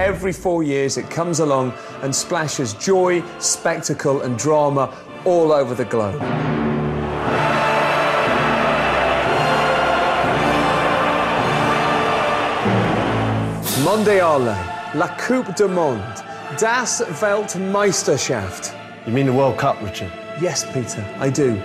every 4 years it comes along and splashes joy, spectacle and drama all over the globe. Mondiale, La Coupe du Monde, Das Weltmeisterschaft. You mean the World Cup, Richard? Yes, Peter, I do.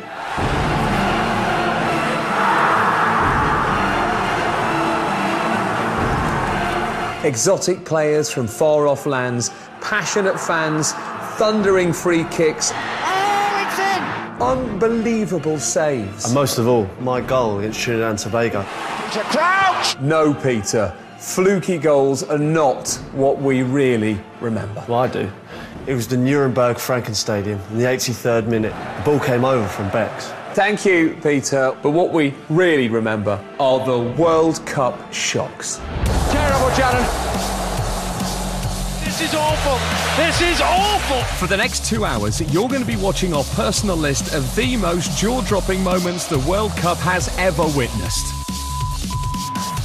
Exotic players from far-off lands, passionate fans, thundering free kicks. Oh, it's in! Unbelievable saves. And most of all, my goal against Trinidad and Tobago. It's a crouch! No, Peter. Fluky goals are not what we really remember. Well, I do. It was the Nuremberg Frankenstadium in the 83rd minute. The ball came over from Bex. Thank you, Peter. But what we really remember are the World Cup shocks. Terrible, Jaron. This is awful. This is awful. For the next 2 hours, you're going to be watching our personal list of the most jaw-dropping moments the World Cup has ever witnessed.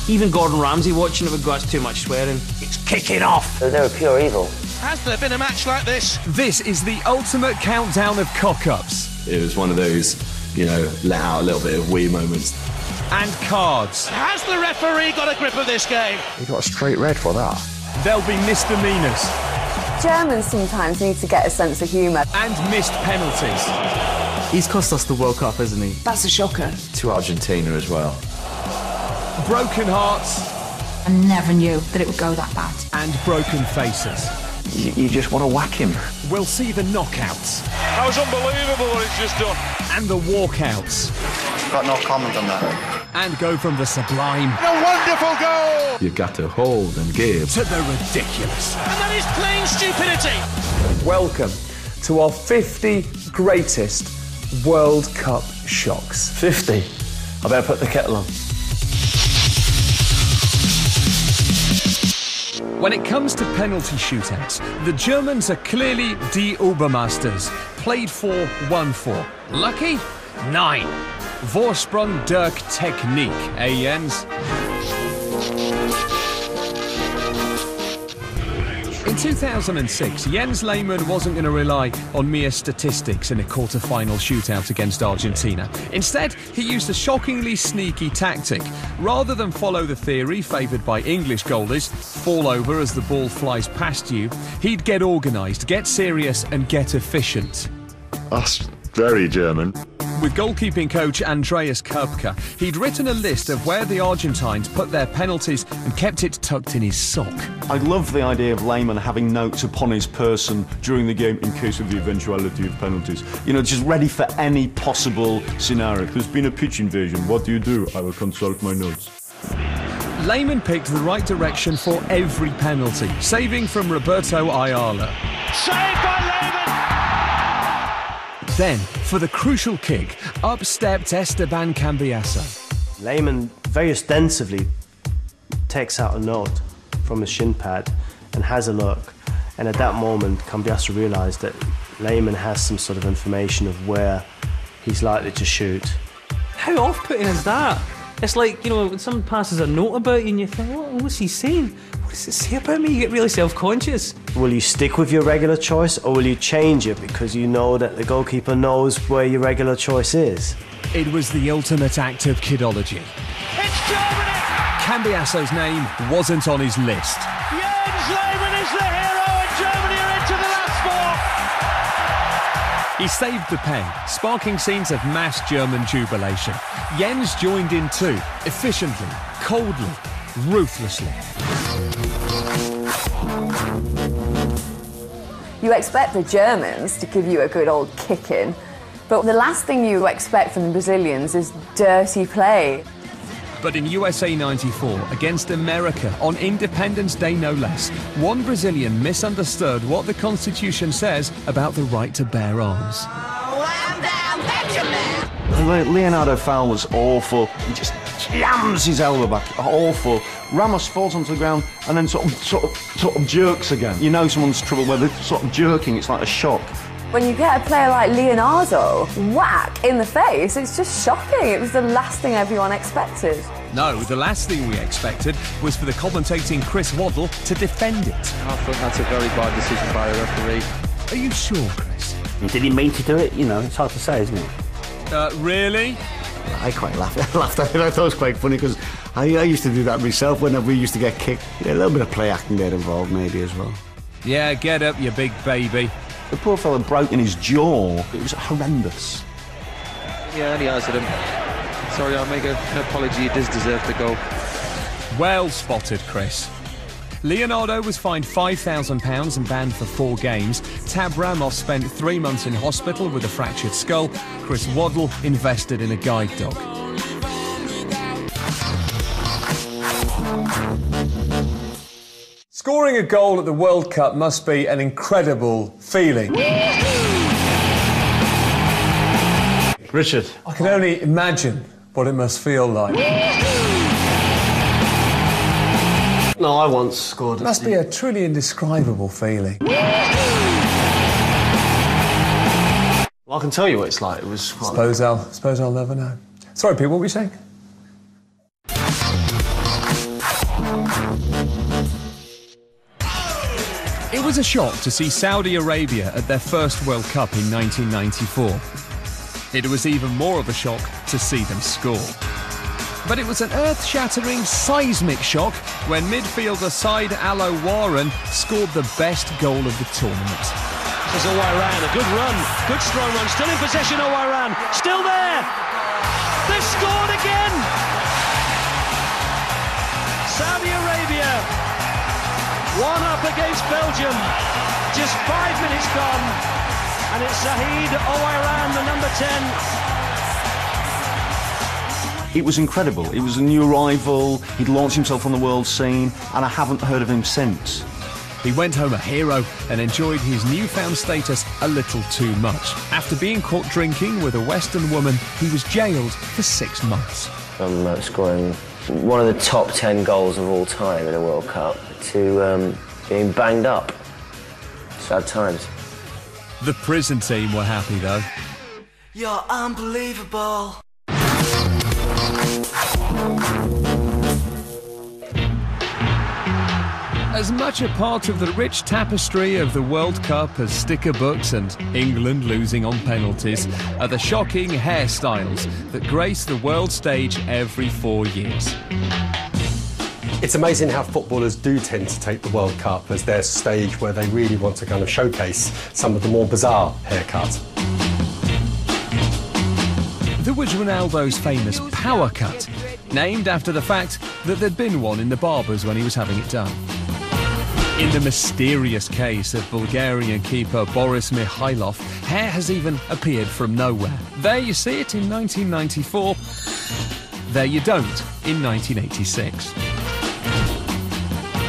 Even Gordon Ramsay watching it would go, "That's too much swearing." It's kicking off. They were pure evil. Has there been a match like this? This is the ultimate countdown of cock-ups. It was one of those, you know, let out a little bit of wee moments. And cards. Has the referee got a grip of this game? He got a straight red for that. There'll be misdemeanours. Germans sometimes need to get a sense of humour. And missed penalties. He's cost us the World Cup, hasn't he? That's a shocker. To Argentina as well. Broken hearts. I never knew that it would go that bad. And broken faces. You just want to whack him. We'll see the knockouts. That was unbelievable what he's just done. And the walkouts. Got no comment on that. And go from the sublime A wonderful goal! You got to hold and give. to the ridiculous. And that is plain stupidity. Welcome to our 50 greatest World Cup shocks. 50. I better put the kettle on. When it comes to penalty shootouts, the Germans are clearly die Obermasters. Played for, won for. Lucky? 9. Vorsprung durch Technik, eh, Jens? In 2006, Jens Lehmann wasn't going to rely on mere statistics in a quarter-final shootout against Argentina. Instead, he used a shockingly sneaky tactic. Rather than follow the theory favoured by English goalies, fall over as the ball flies past you, he'd get organised, get serious and get efficient. That's very German. With goalkeeping coach Andreas Köpke, he'd written a list of where the Argentines put their penalties and kept it tucked in his sock. I love the idea of Lehmann having notes upon his person during the game in case of the eventuality of penalties. You know, just ready for any possible scenario. There's been a pitch invasion. What do? I will consult my notes. Lehmann picked the right direction for every penalty, saving from Roberto Ayala. Saved by Lehmann! Then, for the crucial kick, up stepped Esteban Cambiasso. Lehmann very ostensibly takes out a note from his shin pad and has a look. And at that moment, Cambiasso realised that Lehmann has some sort of information of where he's likely to shoot. How off-putting is that? It's like, you know, when someone passes a note about you and you think, what's he saying? What does it say about me? You get really self-conscious. Will you stick with your regular choice or will you change it because you know that the goalkeeper knows where your regular choice is? It was the ultimate act of kidology. It's Germany! Cambiasso's name wasn't on his list. Jens Lehmann is the hero and Germany are into the last 4. He saved the pen, sparking scenes of mass German jubilation. Jens joined in too, efficiently, coldly, ruthlessly. You expect the Germans to give you a good old kicking, but the last thing you expect from the Brazilians is dirty play. But in USA 94, against America, on Independence Day no less, one Brazilian misunderstood what the Constitution says about the right to bear arms. Leonardo foul was awful. He just jams his elbow back. Awful. Ramos falls onto the ground and then sort of jerks again. You know someone's trouble where they're sort of jerking. It's like a shock. When you get a player like Leonardo, whack in the face, it's just shocking. It was the last thing everyone expected. No, the last thing we expected was for the commentating Chris Waddle to defend it. I think that's a very bad decision by the referee. Are you sure, Chris? Did he mean to do it? You know, it's hard to say, isn't it? Really? I quite laughed at it. I thought it was quite funny because I used to do that myself when we used to get kicked. Yeah, a little bit of play acting there involved maybe as well. Yeah, get up, you big baby. The poor fella broke in his jaw. It was horrendous. Yeah, and he answered him. Sorry, I'll make an apology. He does deserve to go. Well spotted, Chris. Leonardo was fined £5,000 and banned for 4 games. Tab Ramos spent 3 months in hospital with a fractured skull. Chris Waddle invested in a guide dog. Scoring a goal at the World Cup must be an incredible feeling. Richard. I can only imagine what it must feel like. No, I once scored. It must be a truly indescribable feeling. Well, I can tell you what it's like. It was. Suppose I'll never know. Sorry, Pete, what were you saying? It was a shock to see Saudi Arabia at their first World Cup in 1994. It was even more of a shock to see them score. But it was an earth-shattering, seismic shock when midfielder Said Al-Owairan scored the best goal of the tournament. This is Owairan, a good run, good strong run, still in possession. Owairan, still there. They've scored again. Saudi Arabia, 1-up against Belgium. Just 5 minutes gone, and it's Said Owairan, the number 10. It was incredible. It was a new arrival. He'd launched himself on the world scene, and I haven't heard of him since. He went home a hero and enjoyed his newfound status a little too much. After being caught drinking with a Western woman, he was jailed for 6 months. From scoring one of the top 10 goals of all time in a World Cup to being banged up. Sad times. The prison team were happy, though. You're unbelievable. As much a part of the rich tapestry of the World Cup as sticker books and England losing on penalties are the shocking hairstyles that grace the world stage every 4 years. It's amazing how footballers do tend to take the World Cup as their stage where they really want to kind of showcase some of the more bizarre haircuts. There was Ronaldo's famous power cut, named after the fact that there'd been one in the barbers when he was having it done. In the mysterious case of Bulgarian keeper Boris Mikhailov, hair has even appeared from nowhere. There you see it in 1994, there you don't in 1986.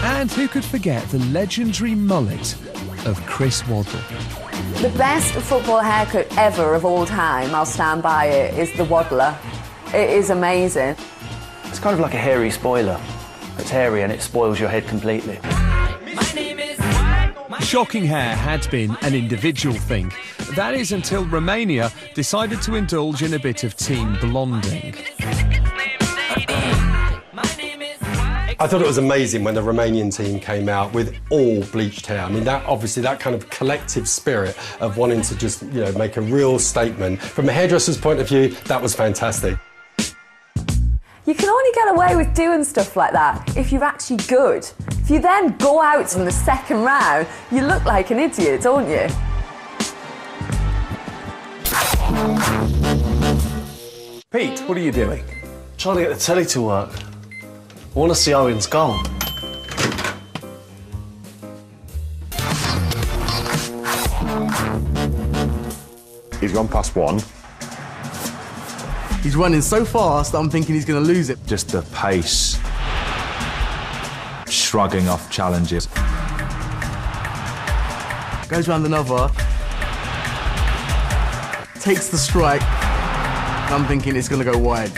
And who could forget the legendary mullet of Chris Waddle? The best football haircut ever of all time, I'll stand by it, is the Waddler. It is amazing. It's kind of like a hairy spoiler. It's hairy and it spoils your head completely. Shocking hair had been an individual thing. That is until Romania decided to indulge in a bit of team blonding. I thought it was amazing when the Romanian team came out with all bleached hair. I mean, that obviously that kind of collective spirit of wanting to just, you know, make a real statement. From a hairdresser's point of view, that was fantastic. You can only get away with doing stuff like that if you're actually good. If you then go out in the second round, you look like an idiot, don't you? Pete, what are you doing? Trying to get the telly to work. I want to see Owen's goal. He's gone past one. He's running so fast that I'm thinking he's going to lose it. Just the pace. Shrugging off challenges. Goes round another. Takes the strike. I'm thinking it's going to go wide.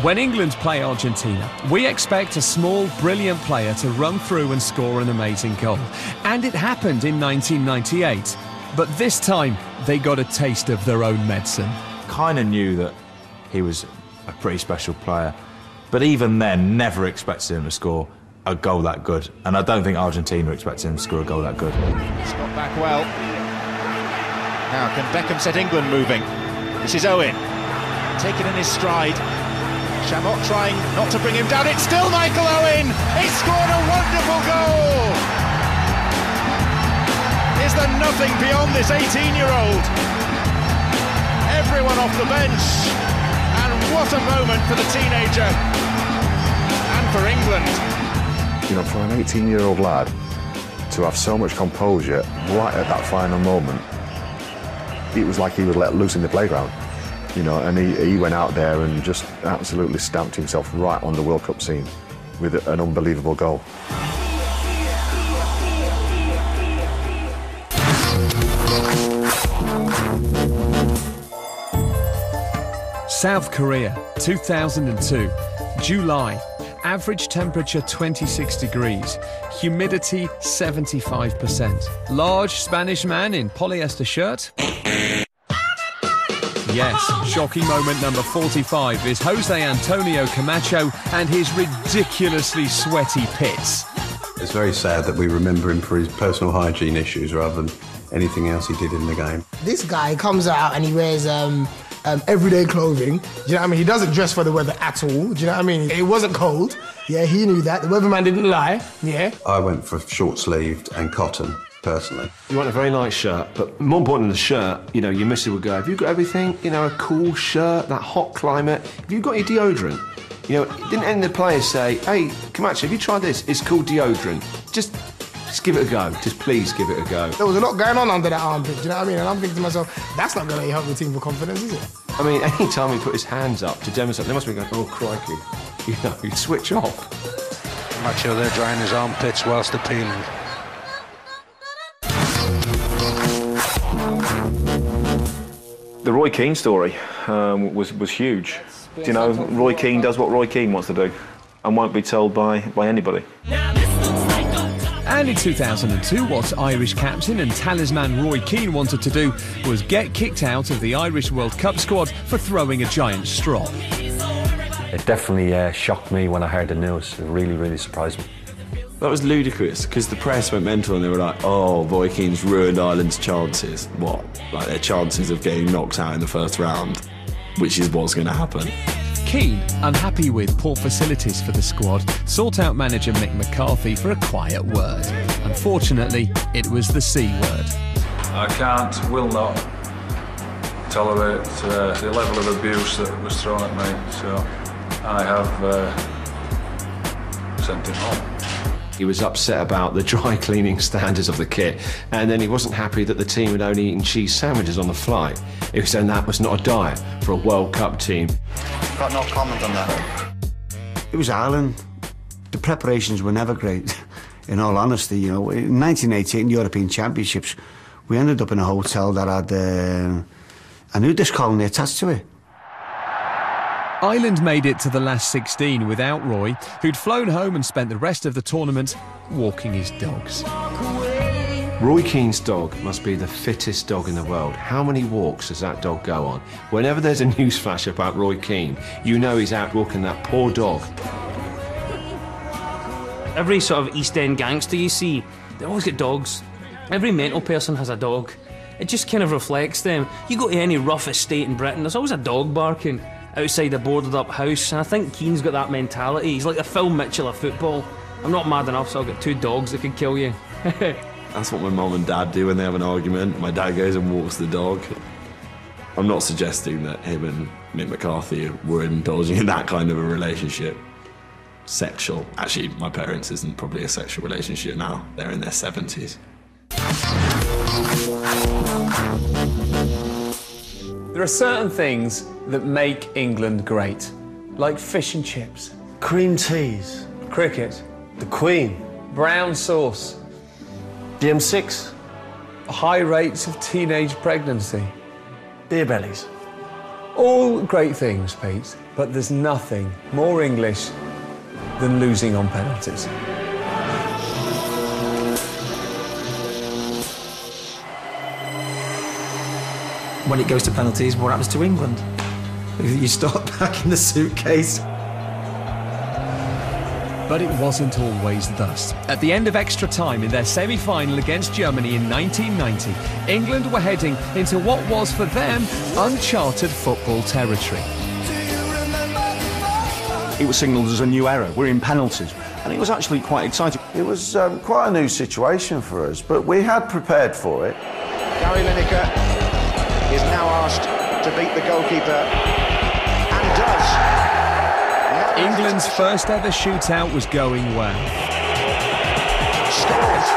When England play Argentina, we expect a small, brilliant player to run through and score an amazing goal. And it happened in 1998. But this time, they got a taste of their own medicine. Kind of knew that he was a pretty special player. But even then, never expected him to score a goal that good. And I don't think Argentina expected him to score a goal that good. He's got back well. Now can Beckham set England moving? This is Owen. Taken in his stride. Chamot trying not to bring him down. It's still Michael Owen! He scored a wonderful goal! Is there nothing beyond this 18-year-old? Everyone off the bench. And what a moment for the teenager. And for England. You know, for an 18-year-old lad to have so much composure right at that final moment, it was like he was let loose in the playground. You know, and he went out there and just absolutely stamped himself right on the World Cup scene with an unbelievable goal. South Korea, 2002, July. Average temperature 26 degrees, humidity 75%. Large Spanish man in polyester shirt. Yes, shocking moment number 45 is Jose Antonio Camacho and his ridiculously sweaty pits. It's very sad that we remember him for his personal hygiene issues rather than anything else he did in the game. This guy comes out and he wears everyday clothing. Do you know what I mean? He doesn't dress for the weather at all. Do you know what I mean? It wasn't cold. Yeah, he knew that. The weatherman didn't lie. Yeah. I went for short-sleeved and cotton, personally. You want a very nice shirt, but more important than the shirt, you know, your missus would go, have you got everything? You know, a cool shirt, that hot climate. Have you got your deodorant? You know, didn't any of the players say, hey, Camacho, have you tried this? It's called deodorant. Just give it a go. Just please give it a go. There was a lot going on under that armpit, do you know what I mean? And I'm thinking to myself, that's not going to help the team for confidence, is it? I mean, any time he put his hands up to demonstrate, they must be going, oh, crikey. You know, you'd switch off. Camacho there drying his armpits whilst appealing. The Roy Keane story was huge. Do you know, Roy Keane does what Roy Keane wants to do and won't be told by anybody. And in 2002, what Irish captain and talisman Roy Keane wanted to do was get kicked out of the Irish World Cup squad for throwing a giant strop. It definitely shocked me when I heard the news. It really, really surprised me. That was ludicrous, because the press went mental and they were like, oh, Roy Keane's ruined Ireland's chances. What? Like their chances of getting knocked out in the first round, which is what's going to happen. Keane, unhappy with poor facilities for the squad, sought out manager Mick McCarthy for a quiet word. Unfortunately, it was the C word. I will not tolerate the level of abuse that was thrown at me, so I have sent him home. He was upset about the dry cleaning standards of the kit, and then he wasn't happy that the team had only eaten cheese sandwiches on the flight. He was saying that was not a diet for a World Cup team. Got no comment on that. It was Ireland. The preparations were never great, in all honesty. You know, in 1988 European Championships, we ended up in a hotel that had a nudist colony attached to it. Ireland made it to the last 16 without Roy, who'd flown home and spent the rest of the tournament walking his dogs. Roy Keane's dog must be the fittest dog in the world. How many walks does that dog go on? Whenever there's a news flash about Roy Keane, you know he's out walking that poor dog. Every sort of East End gangster you see, they always get dogs. Every mental person has a dog. It just kind of reflects them. You go to any rough estate in Britain, there's always a dog barking outside a boarded up house, and I think Keane's got that mentality. He's like the Phil Mitchell of football. I'm not mad enough, so I'll get two dogs that could kill you. That's what my mum and dad do when they have an argument. My dad goes and walks the dog. I'm not suggesting that him and Mick McCarthy were indulging in that kind of a relationship. Sexual. Actually, my parents isn't probably a sexual relationship now. They're in their 70s. There are certain things that make England great, like fish and chips, cream teas, cricket, the Queen, brown sauce, the M6, high rates of teenage pregnancy, beer bellies. All great things, Pete, but there's nothing more English than losing on penalties. When it goes to penalties, what happens to England? You start packing the suitcase. But it wasn't always thus. At the end of extra time in their semi-final against Germany in 1990, England were heading into what was for them uncharted football territory. It was signalled as a new era. We're in penalties. And it was actually quite exciting. It was quite a new situation for us, but we had prepared for it. Gary Lineker is now asked to beat the goalkeeper, and does. England's first ever shootout was going well. Scores.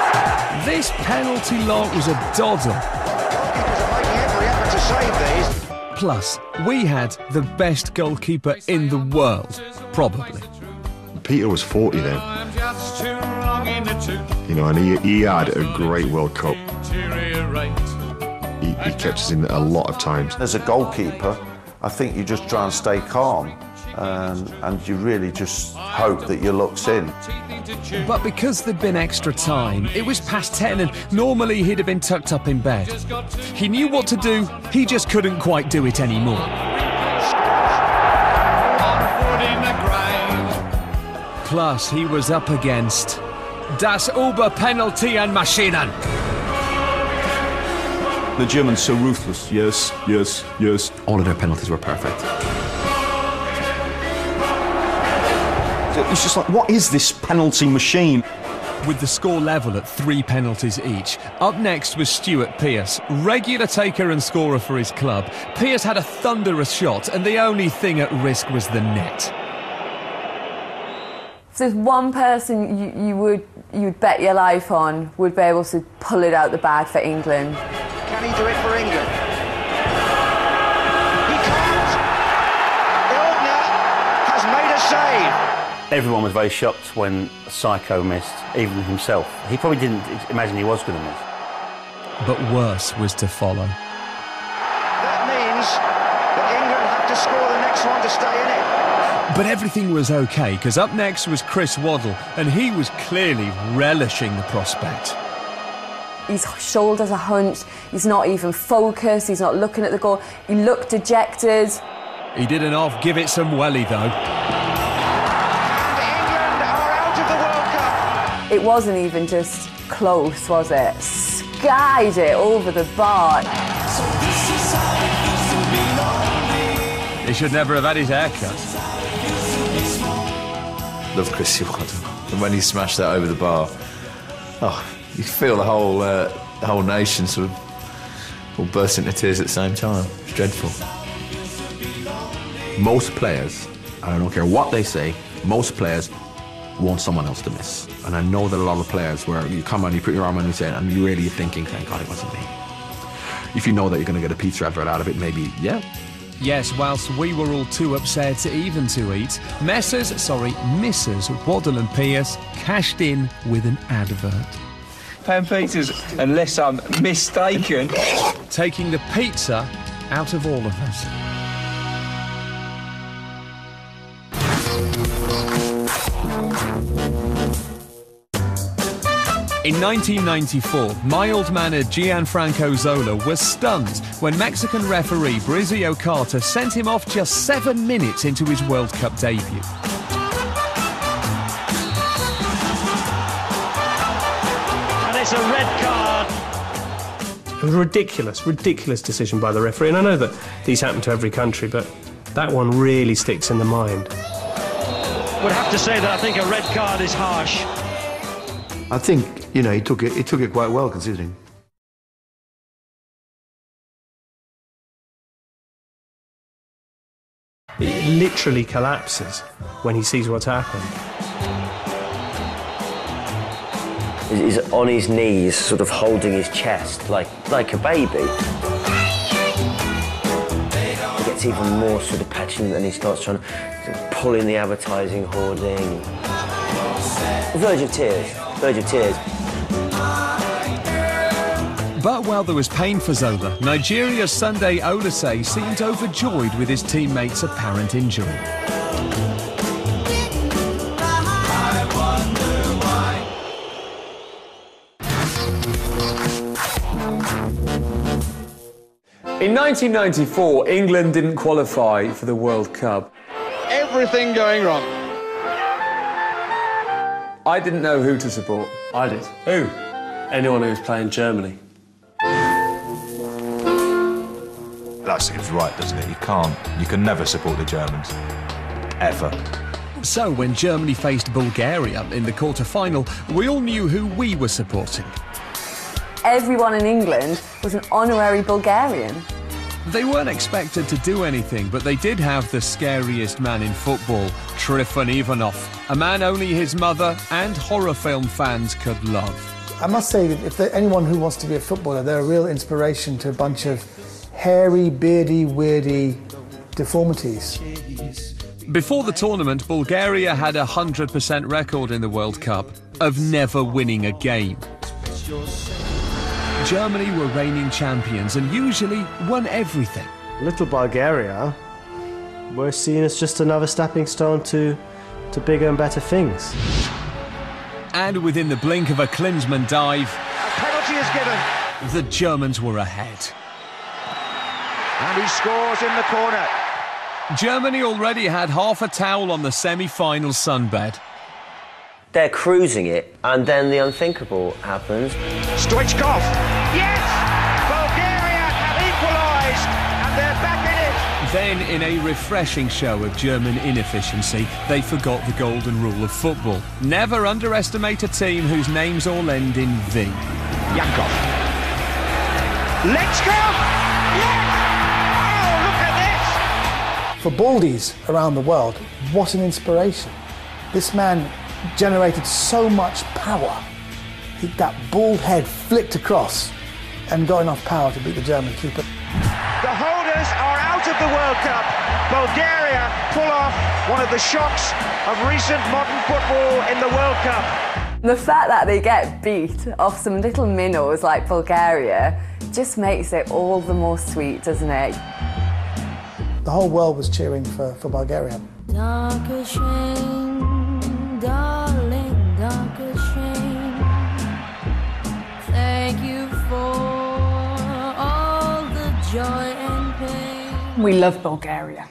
This penalty lot was a doddle. Goalkeepers are making every effort to save these. Plus, we had the best goalkeeper in the world, probably. Peter was 40 then. You know, and he had a great World Cup. He kept us in a lot of times. As a goalkeeper, I think you just try and stay calm. And you really just hope that your luck's in. But because there'd been extra time, it was past 10 and normally he'd have been tucked up in bed. He knew what to do, he just couldn't quite do it anymore. Plus, he was up against Das Oberpenalty and Maschinen. The Germans so ruthless. Yes, yes, yes. All of their penalties were perfect. It's just like, what is this penalty machine? With the score level at 3 penalties each, up next was Stuart Pearce, regular taker and scorer for his club. Pearce had a thunderous shot, and the only thing at risk was the net. If there's one person you would bet your life on would be able to pull it out the bag for England. Can he do it for England? He can't! Ilgner has made a save. Everyone was very shocked when Psycho missed, even himself. He probably didn't imagine he was going to miss. But worse was to follow. That means that England have to score the next one to stay in it. But everything was okay, because up next was Chris Waddle, and he was clearly relishing the prospect. His shoulders are hunched, he's not even focused, he's not looking at the goal. He looked dejected. He didn't half give it some welly, though. It wasn't even just close, was it? Skied it over the bar. He should never have had his haircut. Love Chris Waddle. And when he smashed that over the bar, you feel the whole nation sort of all burst into tears at the same time. It's dreadful. Most players, I don't care what they say, most players want someone else to miss. And I know that a lot of players where you come on, you put your arm on your head, and you're really thinking, thank God it wasn't me. If you know that you're going to get a pizza advert out of it, maybe, yeah. Yes, whilst we were all too upset even to eat, Mrs. Waddle and Pearce cashed in with an advert. Pam Peters, unless I'm mistaken. Taking the pizza out of all of us. In 1994, mild-mannered Gianfranco Zola was stunned when Mexican referee Brizio Carter sent him off just 7 minutes into his World Cup debut. And it's a red card. It was a ridiculous decision by the referee. And I know that these happen to every country, but that one really sticks in the mind. Would have to say that I think a red card is harsh. I think, you know, he took it quite well, considering. It literally collapses when he sees what's happened. He's on his knees, sort of holding his chest like a baby. He gets even more sort of petulant and he starts trying to pull in the advertising hoarding. Verge of tears. But while there was pain for Zola, Nigeria's Sunday Olasey seemed overjoyed with his teammates' apparent injury. In 1994, England didn't qualify for the World Cup. Everything going wrong. I didn't know who to support. I did. Who? Anyone who was playing Germany. That seems right, doesn't it? You can never support the Germans. Ever. So when Germany faced Bulgaria in the quarter-final, we all knew who we were supporting. Everyone in England was an honorary Bulgarian. They weren't expected to do anything, but they did have the scariest man in football, Trifon Ivanov, a man only his mother and horror film fans could love. I must say that if anyone who wants to be a footballer, they're a real inspiration to a bunch of hairy, beardy, weirdy deformities. Before the tournament, Bulgaria had a 100% record in the World Cup of never winning a game. Germany were reigning champions and usually won everything. Little Bulgaria were seen as just another stepping stone to bigger and better things. And within the blink of a Klinsmann dive, A penalty is given. the Germans were ahead. And he scores in the corner. Germany already had half a towel on the semi-final sunbed. They're cruising it, and then the unthinkable happens. Stoichkov. Yes! Bulgaria have equalised, and they're back in it. Then, in a refreshing show of German inefficiency, they forgot the golden rule of football. Never underestimate a team whose names all end in V. Yankov. Let's go! Yes! Oh, look at this! For Baldies around the world, what an inspiration. This man generated so much power. That bald head flicked across and got enough power to beat the German keeper. The holders are out of the World Cup. Bulgaria pull off one of the shocks of recent modern football in the World Cup. The fact that they get beat off some little minnows like Bulgaria just makes it all the more sweet, doesn't it? The whole world was cheering for Bulgaria. Darker shame, darling, darker shame. Thank you for all the joy and pain. We love Bulgaria.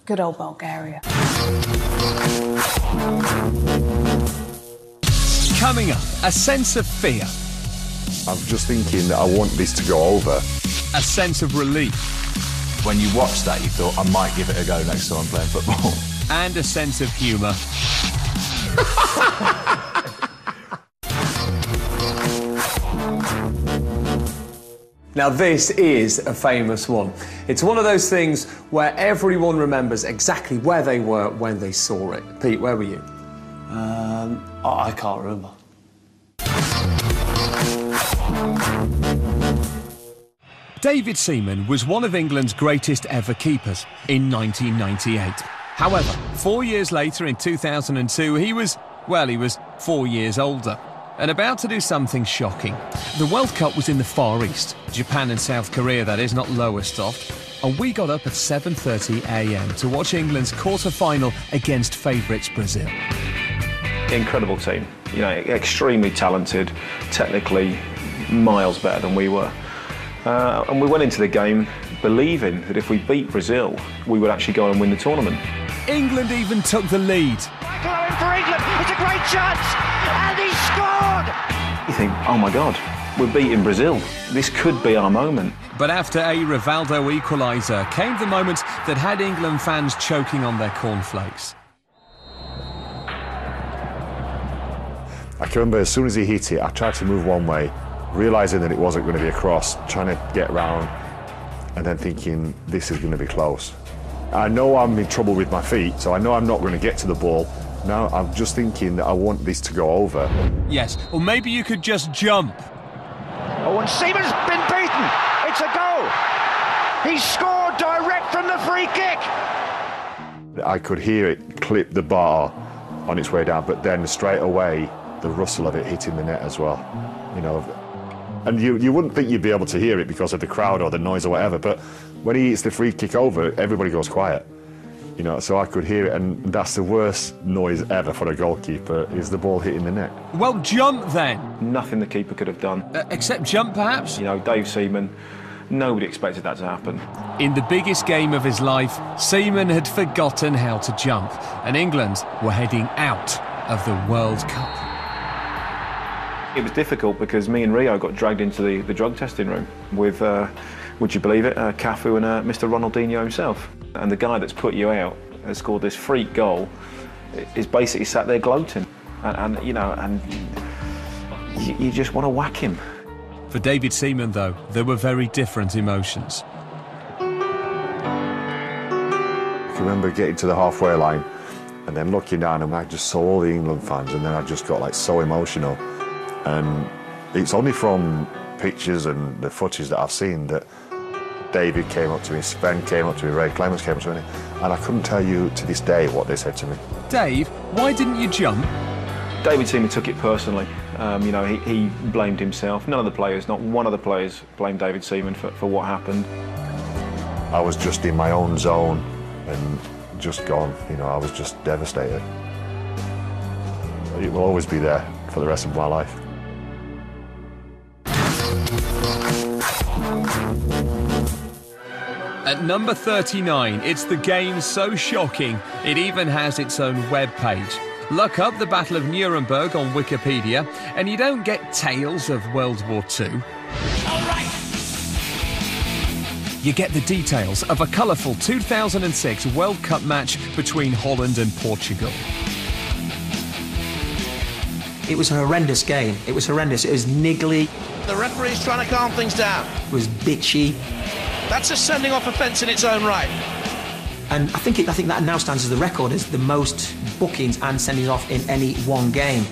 Good old Bulgaria. Coming up, a sense of fear. I'm just thinking that I want this to go over. A sense of relief. When you watched that, you thought, I might give it a go next time I'm playing football. And a sense of humour. Now this is a famous one. It's one of those things where everyone remembers exactly where they were when they saw it. Pete, where were you? I can't remember. David Seaman was one of England's greatest ever keepers in 1998. However, 4 years later in 2002, he was 4 year older and about to do something shocking. The World Cup was in the Far East, Japan and South Korea, that is, not Lowestoft, and we got up at 7:30 a.m. to watch England's quarter-final against favourites Brazil. Incredible team, you know, extremely talented, technically miles better than we were. And we went into the game believing that if we beat Brazil, we would actually go and win the tournament. England even took the lead. Michael Owen for England, it's a great chance, and he scored! You think, oh my God, we're beating Brazil. This could be our moment. But after a Rivaldo equaliser came the moment that had England fans choking on their cornflakes. I can remember as soon as he hit it, I tried to move one way, realising that it wasn't going to be a cross, trying to get round, and then thinking, this is going to be close. I know I'm in trouble with my feet, so I know I'm not going to get to the ball. Now I'm just thinking that I want this to go over. Yes, or maybe you could just jump. Oh, and Seaman's been beaten. It's a goal. He scored direct from the free kick. I could hear it clip the bar on its way down, but then straight away, the rustle of it hitting the net as well. You know, and you wouldn't think you'd be able to hear it because of the crowd or the noise or whatever, but when he hits the free kick over, everybody goes quiet. You know, so I could hear it, and that's the worst noise ever for a goalkeeper, is the ball hitting the net. Well, jump then. Nothing the keeper could have done. Except jump, perhaps? You know, Dave Seaman Nobody expected that to happen. In the biggest game of his life, Seaman had forgotten how to jump, and England were heading out of the World Cup. It was difficult because me and Rio got dragged into the drug testing room with, would you believe it, Cafu and Mr. Ronaldinho himself. And the guy that's put you out has scored this freak goal, is basically sat there gloating. And you know, and you just want to whack him. For David Seaman, though, there were very different emotions. I can remember getting to the halfway line and then looking down and I just saw all the England fans and then I just got like so emotional. And it's only from pictures and the footage that I've seen that David came up to me, Sven came up to me, Ray Clemens came up to me, and I couldn't tell you to this day what they said to me. Dave, why didn't you jump? David Seaman took it personally. You know, he blamed himself. None of the players, not one of the players, blamed David Seaman for what happened. I was just in my own zone and just gone. You know, I was just devastated. It will always be there for the rest of my life. At number 39, it's the game so shocking, it even has its own web page. Look up the Battle of Nuremberg on Wikipedia, and you don't get tales of World War II. You get the details of a colourful 2006 World Cup match between Holland and Portugal. It was a horrendous game. It was horrendous. It was niggly. The referee's trying to calm things down. It was bitchy. That's a sending off offence in its own right. And I think that now stands as the record as the most bookings and sendings off in any one game.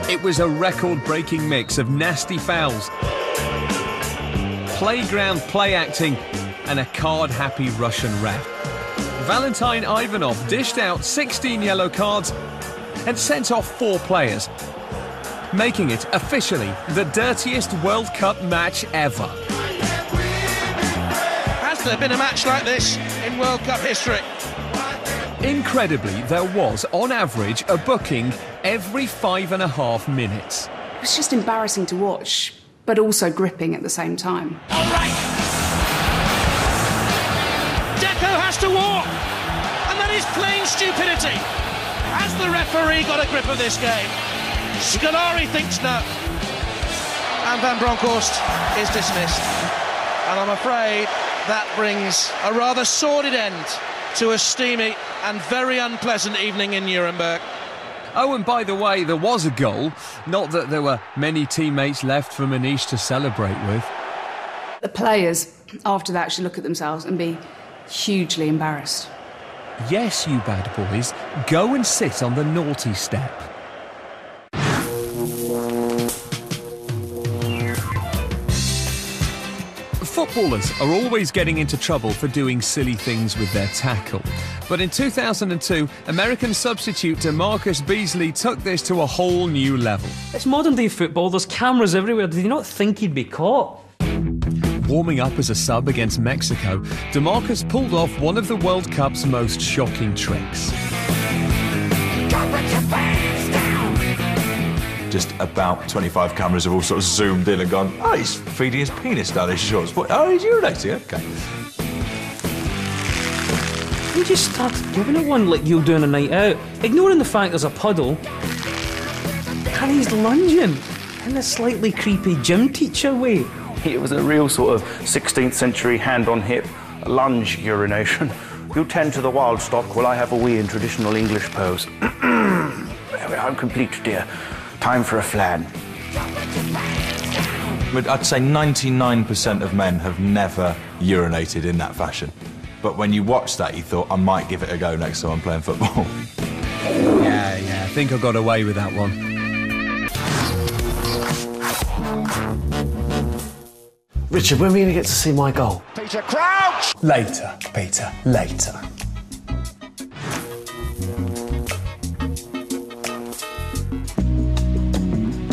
It was a record-breaking mix of nasty fouls, playground play acting, and a card-happy Russian ref. Valentin Ivanov dished out 16 yellow cards and sent off 4 players, making it officially the dirtiest World Cup match ever. Has there been a match like this in World Cup history? Incredibly, there was, on average, a booking every 5.5 minutes. It was just embarrassing to watch, but also gripping at the same time. Deco has to walk, and that is plain stupidity. Has the referee got a grip of this game? Scolari thinks no. And Van Bronckhorst is dismissed. And I'm afraid that brings a rather sordid end to a steamy and very unpleasant evening in Nuremberg. Oh, and by the way, there was a goal. Not that there were many teammates left for Manish to celebrate with. The players, after that, should look at themselves and be hugely embarrassed. Yes, you bad boys, go and sit on the naughty step. Footballers are always getting into trouble for doing silly things with their tackle. But in 2002, American substitute DeMarcus Beasley took this to a whole new level. It's modern-day football, there's cameras everywhere. Did you not think he'd be caught? Warming up as a sub against Mexico, DeMarcus pulled off one of the World Cup's most shocking tricks. Just about 25 cameras have all sort of zoomed in and gone, oh, he's feeding his penis down his shorts. What? Oh, he's urinating, okay. You just start giving it one like you'll do on a night out, ignoring the fact there's a puddle. And he's lunging in a slightly creepy gym teacher way. It was a real sort of 16th century hand-on-hip lunge urination. You tend to the wild stock while I have a wee in traditional English pose. I'm complete, dear. Time for a flan. I'd say 99% of men have never urinated in that fashion. But when you watch that, you thought, I might give it a go next time I'm playing football. Yeah, I think I got away with that one. Richard, when are we going to get to see my goal? Peter Crouch! Later, Peter, later.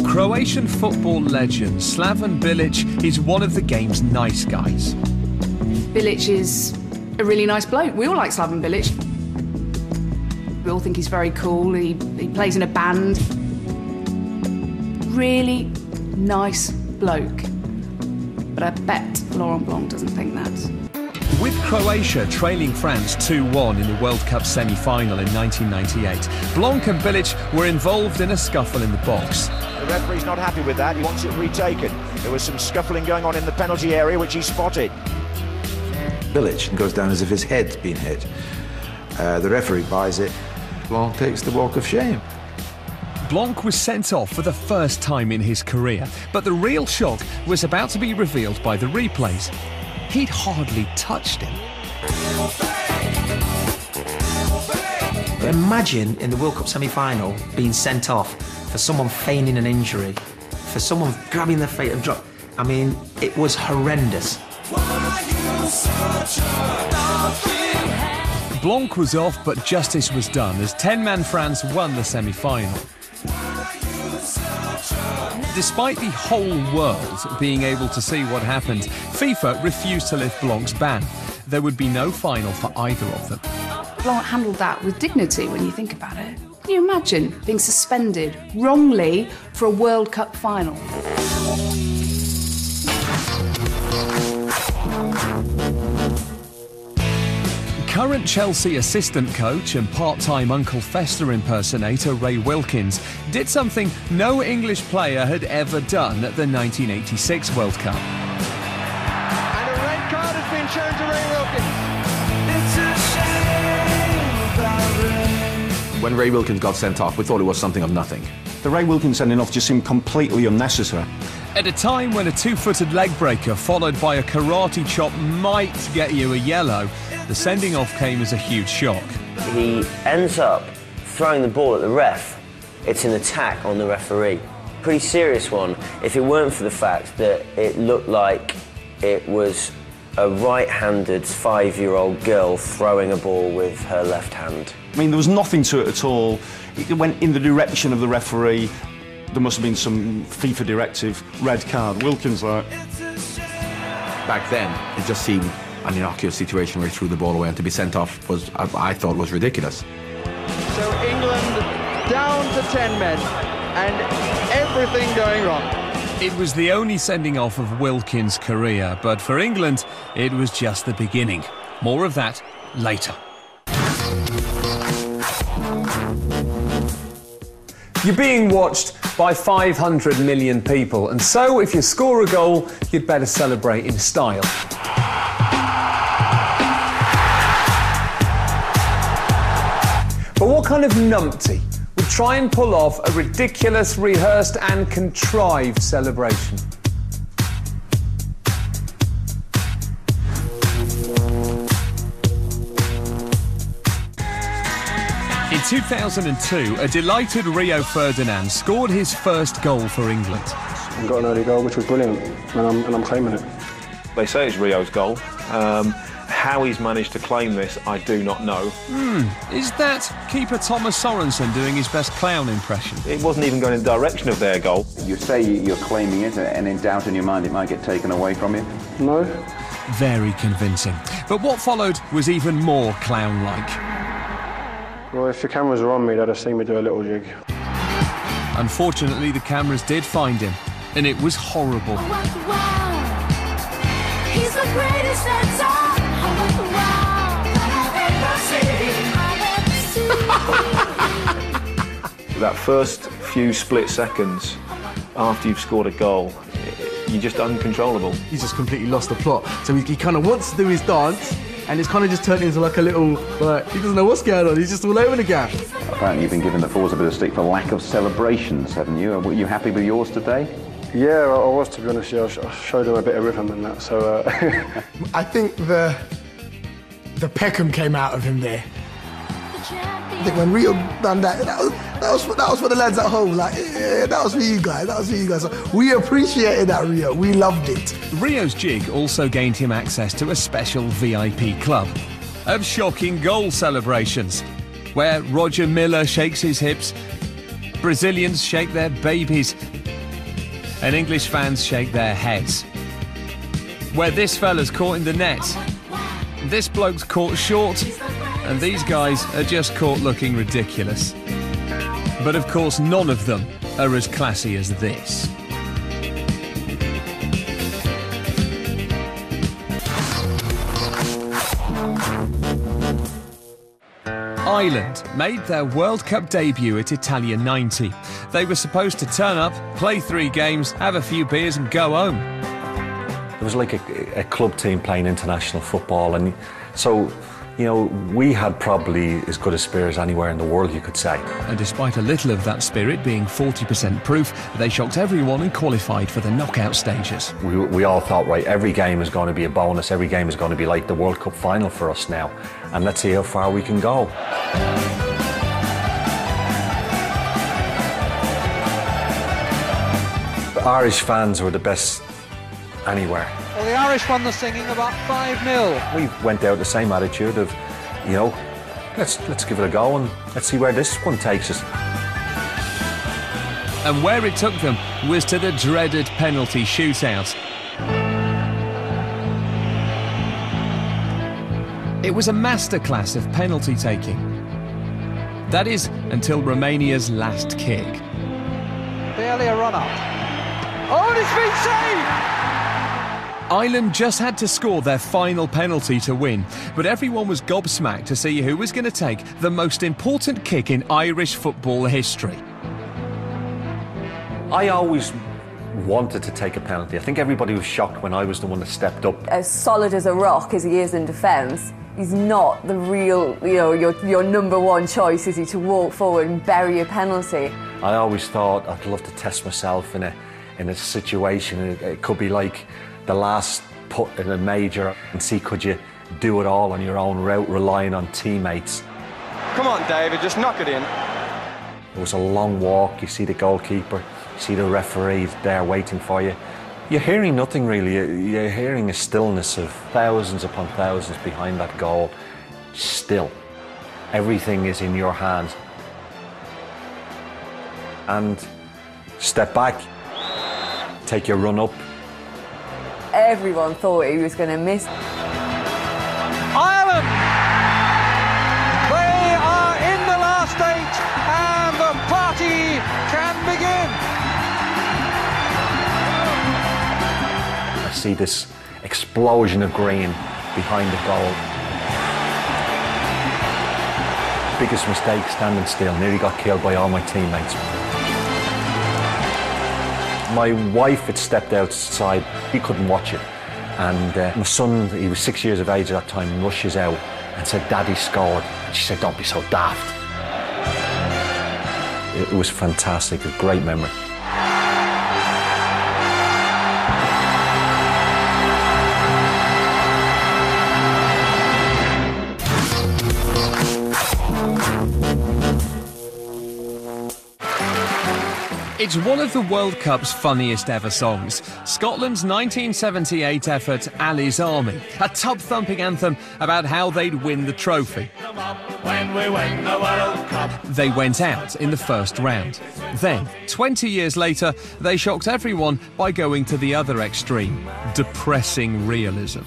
Croatian football legend Slaven Bilic is one of the game's nice guys. Bilic is a really nice bloke. We all like Slaven Bilic. We all think he's very cool. He plays in a band. Really nice bloke. But I bet Laurent Blanc doesn't think that. With Croatia trailing France 2-1 in the World Cup semi-final in 1998, Blanc and Bilic were involved in a scuffle in the box. The referee's not happy with that. He wants it retaken. There was some scuffling going on in the penalty area, which he spotted. Bilic goes down as if his head's been hit. The referee buys it. Blanc takes the walk of shame. Blanc was sent off for the first time in his career, but the real shock was about to be revealed by the replays. He'd hardly touched him. Imagine in the World Cup semi-final being sent off for someone feigning an injury, for someone grabbing their feet and drop. I mean, it was horrendous. Blanc was off, but justice was done as 10-man France won the semi-final. Despite the whole world being able to see what happened, FIFA refused to lift Blanc's ban. There would be no final for either of them. Blanc handled that with dignity when you think about it. Can you imagine being suspended wrongly for a World Cup final? Current Chelsea assistant coach and part-time Uncle Fester impersonator Ray Wilkins did something no English player had ever done at the 1986 World Cup. And a red card has been shown to Ray Wilkins. When Ray Wilkins got sent off, we thought it was something of nothing. The Ray Wilkins sending off just seemed completely unnecessary. At a time when a two-footed leg breaker followed by a karate chop might get you a yellow, the sending off came as a huge shock. He ends up throwing the ball at the ref. It's an attack on the referee. Pretty serious one, if it weren't for the fact that it looked like it was a right-handed 5-year-old girl throwing a ball with her left hand. I mean, there was nothing to it at all. It went in the direction of the referee. There must have been some FIFA directive, red card. Wilkins, like... Back then, it just seemed an innocuous situation where he threw the ball away, and to be sent off was, I thought, was ridiculous. So England down to 10 men and everything going wrong. It was the only sending off of Wilkins' career, but for England, it was just the beginning. More of that later. You're being watched by 500 million people, and so if you score a goal, you'd better celebrate in style. But what kind of numpty would try and pull off a ridiculous, rehearsed and contrived celebration? In 2002, a delighted Rio Ferdinand scored his first goal for England. I got an early goal, which was brilliant, and I'm claiming it. They say it's Rio's goal. How he's managed to claim this, I do not know. Is that keeper Thomas Sorensen doing his best clown impression? It wasn't even going in the direction of their goal. You say you're claiming it, and in doubt in your mind it might get taken away from you? No. Very convincing. But what followed was even more clown-like. Well, if the cameras were on me, they'd have seen me do a little jig. Unfortunately, the cameras did find him, and it was horrible. He's the greatest that's all. That first few split seconds after you've scored a goal, you're just uncontrollable. He's just completely lost the plot. So he kind of wants to do his dance, and it's kind of just turned into like a little, like, he doesn't know what's going on. He's just all over the gap. Apparently you've been giving the Force a bit of stick for lack of celebrations, haven't you? Were you happy with yours today? Yeah, I was, to be honest. Yeah, I showed him a bit of rhythm and that. So I think the Peckham came out of him there. I think when Rio done that was for the lads at home. Like, yeah, that was for you guys. That was for you guys. So we appreciated that, Rio. We loved it. Rio's jig also gained him access to a special VIP club of shocking goal celebrations, where Roger Miller shakes his hips, Brazilians shake their babies, and English fans shake their heads. Where this fella's caught in the net, this bloke's caught short, and these guys are just caught looking ridiculous. But of course, none of them are as classy as this. Ireland made their World Cup debut at Italia 90. They were supposed to turn up, play 3 games, have a few beers and go home. It was like a club team playing international football, and so, you know, we had probably as good a spirit as anywhere in the world, you could say. And despite a little of that spirit being 40% proof, they shocked everyone and qualified for the knockout stages. We all thought, right, every game is going to be a bonus, every game is going to be like the World Cup final for us now, and let's see how far we can go. The Irish fans were the best anywhere. Well, the Irish won the singing about 5-0. We went out the same attitude of, you know, let's give it a go and let's see where this one takes us. And where it took them was to the dreaded penalty shootout. It was a masterclass of penalty taking. That is, until Romania's last kick. Barely a run-up. Oh, and it's been saved! Ireland just had to score their final penalty to win, but everyone was gobsmacked to see who was going to take the most important kick in Irish football history. I always wanted to take a penalty. I think everybody was shocked when I was the one that stepped up. As solid as a rock as he is in defence, he's not the real, you know, your number one choice, is he, to walk forward and bury a penalty. I always thought I'd love to test myself in a situation. It could be like the last putt in a major and see could you do it all on your own route, relying on teammates. Come on, David, just knock it in. It was a long walk. You see the goalkeeper, you see the referee there waiting for you. You're hearing nothing really. You're hearing a stillness of thousands upon thousands behind that goal. Still, everything is in your hands. And step back, take your run up. Everyone thought he was going to miss. Ireland! They are in the last 8 and the party can begin. I see this explosion of green behind the goal. Biggest mistake, standing still. Nearly got killed by all my teammates. My wife had stepped outside. He couldn't watch it. And my son, he was 6 years of age at that time, rushes out and said, "Daddy scored." She said, "Don't be so daft." It was fantastic, a great memory. It's one of the World Cup's funniest ever songs. Scotland's 1978 effort, Ali's Army, a tub-thumping anthem about how they'd win the trophy. When we win the World Cup. They went out in the first round. Then, 20 years later, they shocked everyone by going to the other extreme, depressing realism.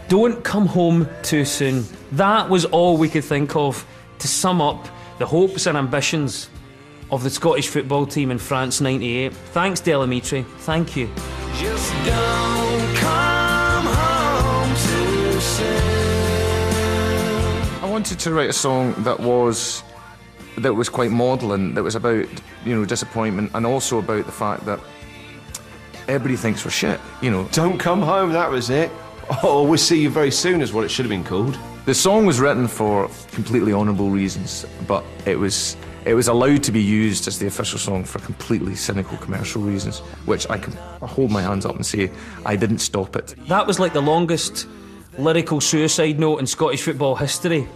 Don't come home too soon. That was all we could think of to sum up the hopes and ambitions of the Scottish football team in France '98. Thanks, Delamitri. Thank you. Just don't come home too soon. I wanted to write a song that was quite maudlin, that was about, you know, disappointment, and also about the fact that everybody thinks we're shit, you know. Don't come home, that was it. Oh, we'll see you very soon is what it should have been called. The song was written for completely honourable reasons, but it was allowed to be used as the official song for completely cynical commercial reasons, which I can hold my hands up and say I didn't stop it. That was like the longest lyrical suicide note in Scottish football history.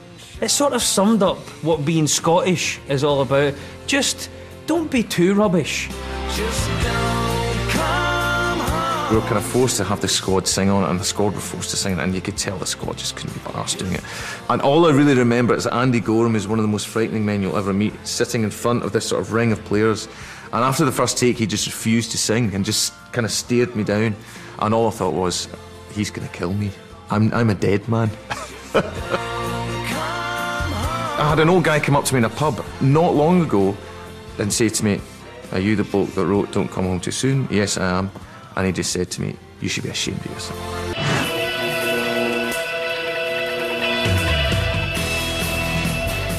It sort of summed up what being Scottish is all about. Just don't be too rubbish. Just don't come home. We were kind of forced to have the squad sing on it, and the squad were forced to sing it, and you could tell the squad just couldn't be arsed doing it. And all I really remember is that Andy Gorham is one of the most frightening men you'll ever meet, sitting in front of this sort of ring of players. And after the first take, he just refused to sing and just kind of stared me down. And all I thought was, he's going to kill me. I'm a dead man. I had an old guy come up to me in a pub not long ago and say to me, "Are you the bloke that wrote Don't Come Home Too Soon?" "Yes, I am." And he just said to me, "You should be ashamed of yourself."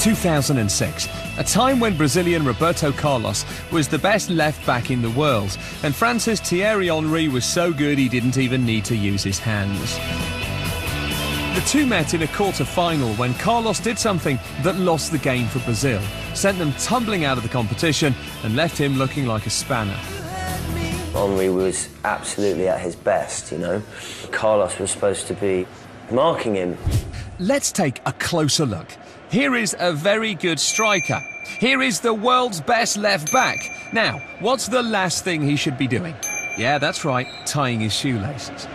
2006, a time when Brazilian Roberto Carlos was the best left-back in the world, and France's Thierry Henry was so good he didn't even need to use his hands. The two met in a quarter-final when Carlos did something that lost the game for Brazil, sent them tumbling out of the competition and left him looking like a spanner. Henry was absolutely at his best, you know. Carlos was supposed to be marking him. Let's take a closer look. Here is a very good striker. Here is the world's best left-back. Now, what's the last thing he should be doing? Yeah, that's right, tying his shoelaces.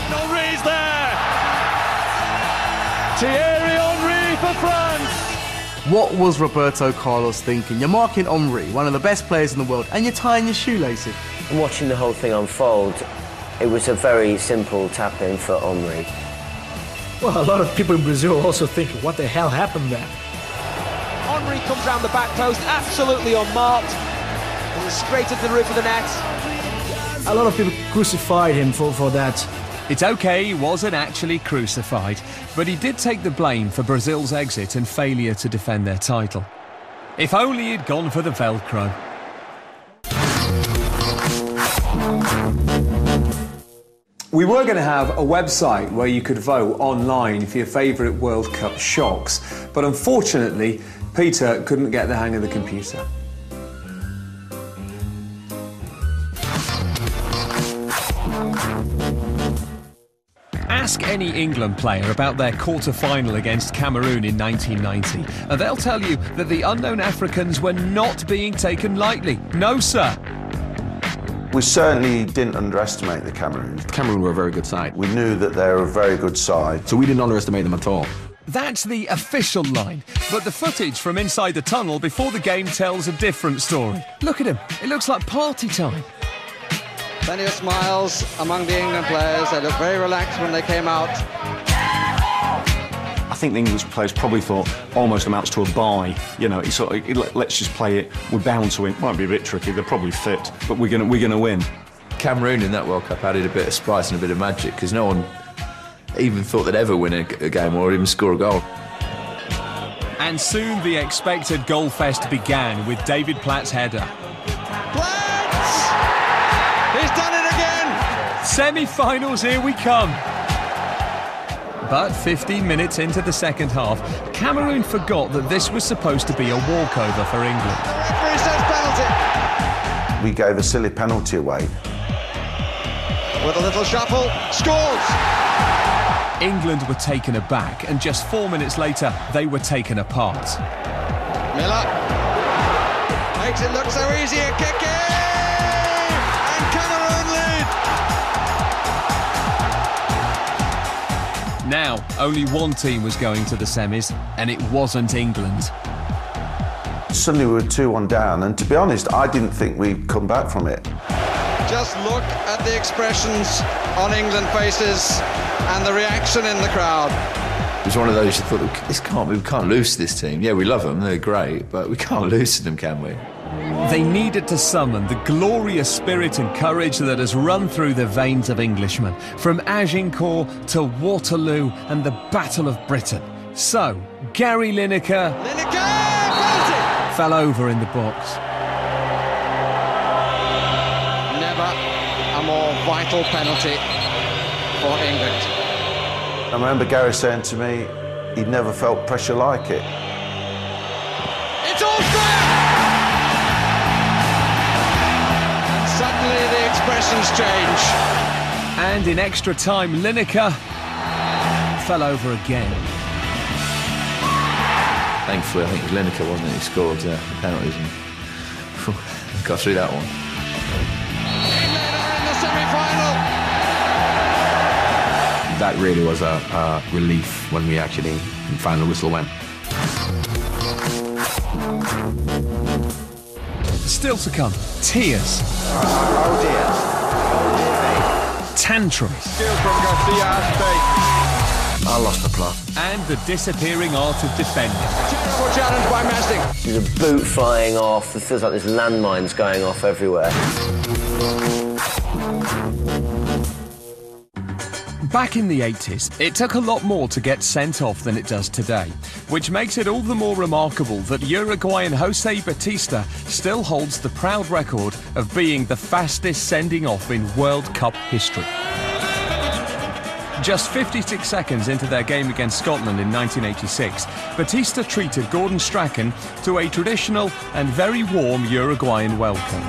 Henry's there! Thierry Henry for France! What was Roberto Carlos thinking? You're marking Henry, one of the best players in the world, and you're tying your shoelaces. And watching the whole thing unfold, it was a very simple tap-in for Henry. Well, a lot of people in Brazil also think, what the hell happened there? Henry comes round the back post, absolutely unmarked. Straight into the roof of the net. A lot of people crucified him for that. It's okay, he wasn't actually crucified, but he did take the blame for Brazil's exit and failure to defend their title. If only he'd gone for the Velcro. We were going to have a website where you could vote online for your favourite World Cup shocks, but unfortunately, Peter couldn't get the hang of the computer. Ask any England player about their quarter-final against Cameroon in 1990, and they'll tell you that the unknown Africans were not being taken lightly. No, sir. We certainly didn't underestimate the Cameroons. Cameroon were a very good side. We knew that they were a very good side. So we didn't underestimate them at all. That's the official line, but the footage from inside the tunnel before the game tells a different story. Look at him, it looks like party time. Plenty of smiles among the England players. They looked very relaxed when they came out. I think the English players probably thought almost amounts to a bye. You know, it's sort of, let's just play it. We're bound to win. Might be a bit tricky. They're probably fit, but we're gonna win. Cameroon in that World Cup added a bit of spice and a bit of magic because no one even thought they'd ever win a game or even score a goal. And soon the expected goal fest began with David Platt's header. Platts! He's done it again! Semi-finals, here we come. But 15 minutes into the second half, Cameroon forgot that this was supposed to be a walkover for England. The referee says penalty. We gave a silly penalty away. With a little shuffle, scores! England were taken aback, and just 4 minutes later, they were taken apart. Miller makes it look so easy, a kick in! And Cameroon lead! Now, only one team was going to the semis, and it wasn't England. Suddenly we were 2-1 down, and to be honest, I didn't think we'd come back from it. Just look at the expressions on England faces and the reaction in the crowd. It was one of those you thought, we can't lose to this team. Yeah, we love them, they're great, but we can't lose to them, can we? They needed to summon the glorious spirit and courage that has run through the veins of Englishmen, from Agincourt to Waterloo and the Battle of Britain. So, Gary Lineker fell over in the box. Never a more vital penalty for England. I remember Gary saying to me, he'd never felt pressure like it. It's all fair! And suddenly the expressions change. And in extra time, Lineker fell over again. Thankfully, I think it was Lineker, wasn't it? He scored the penalties and got through that one. England are in the semi-final. That really was a relief when we actually, the final whistle went. Still to come, tears. Oh dear. Oh dear me. Tantrums. Skill from Garcia. I lost the plot. And the disappearing art of defending. Terrible challenge by Masting. There's a boot flying off. It feels like there's landmines going off everywhere. Back in the 80s, it took a lot more to get sent off than it does today, which makes it all the more remarkable that Uruguayan Jose Batista still holds the proud record of being the fastest sending off in World Cup history. Just 56 seconds into their game against Scotland in 1986, Batista treated Gordon Strachan to a traditional and very warm Uruguayan welcome.